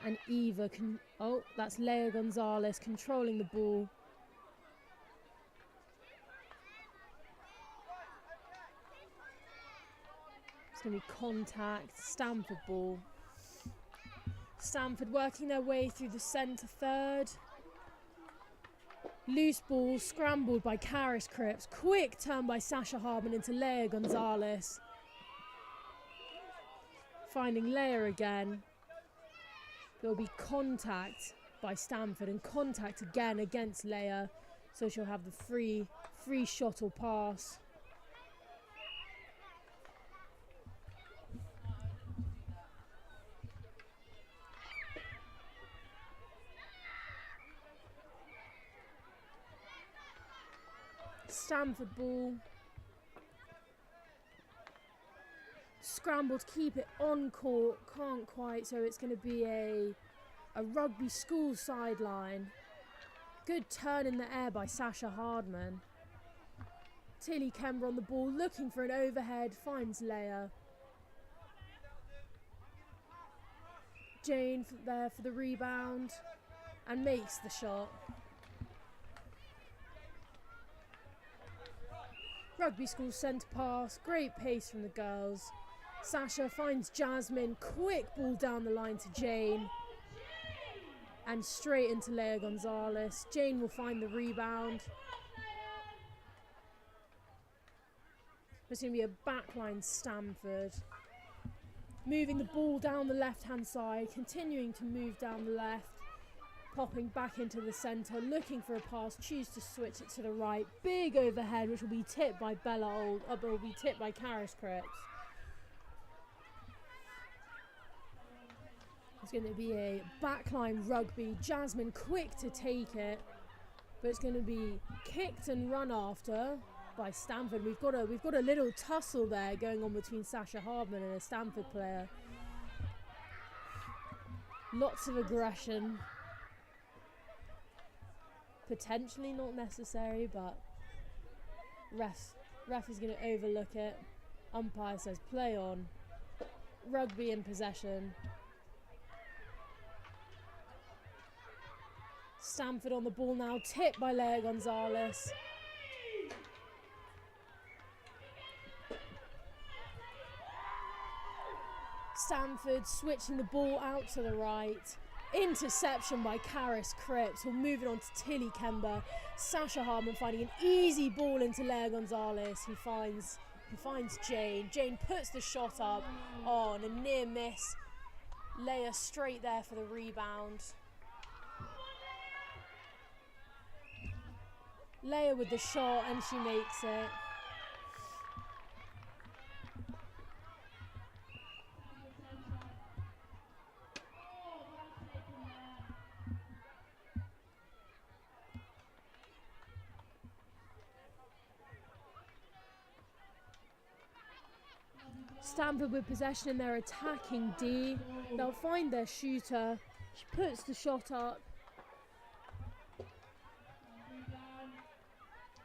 And Eva can... Oh, that's Leia Gonzalez controlling the ball. It's going to be contact, Stamford ball. Stamford working their way through the centre third. Loose ball, scrambled by Karis Cripps. Quick turn by Sasha Hardman into Leia Gonzalez. Finding Leia again. There will be contact by Stamford and contact again against Leia. So she'll have the free shot or pass. Stamford ball. scramble to keep it on court, can't quite, so it's going to be a Rugby School sideline. Good turn in the air by Sasha Hardman. Tilly Kember on the ball, looking for an overhead, finds Leia. Jane there for the rebound and makes the shot. Rugby School centre pass, great pace from the girls. Sasha finds Jasmine, quick ball down the line to Jane. And straight into Leia Gonzalez. Jane will find the rebound. It's going to be a backline Stamford. Moving the ball down the left-hand side, continuing to move down the left. Popping back into the centre, looking for a pass, choose to switch it to the right. Big overhead, which will be tipped by Bella Old, will be tipped by Karis Cripps. It's going to be a backline rugby. Jasmine quick to take it, but it's going to be kicked and run after by Stamford. We've got a little tussle there going on between Sasha Hardman and a Stamford player. Lots of aggression. Potentially not necessary, but ref is going to overlook it. Umpire says play on. Rugby in possession. Stamford on the ball now, tipped by Leia Gonzalez. Stamford switching the ball out to the right. Interception by Karis Cripps. We'll move it on to Tilly Kember. Sasha Hardman finding an easy ball into Leia Gonzalez, who finds Jane. Jane puts the shot up on a near miss. Leia straight there for the rebound. Leia with the shot and she makes it. Stamford with possession in their attacking D. They'll find their shooter. She puts the shot up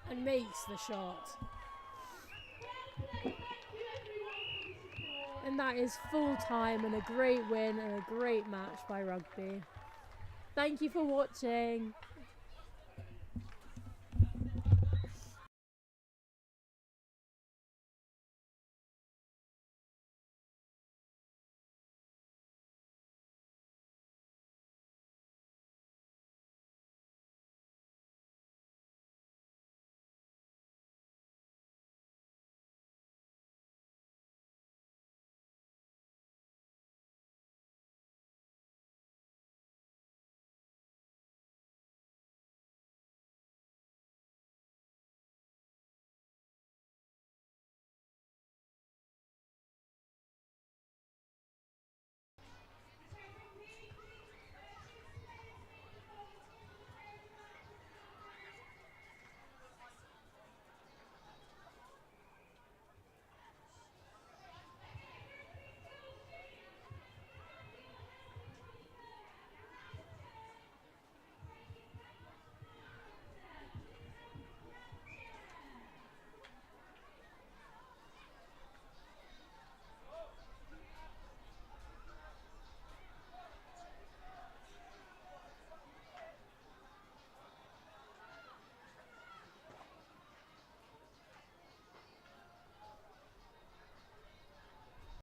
and makes the shot. And that is full time and a great win and a great match by Rugby. Thank you for watching.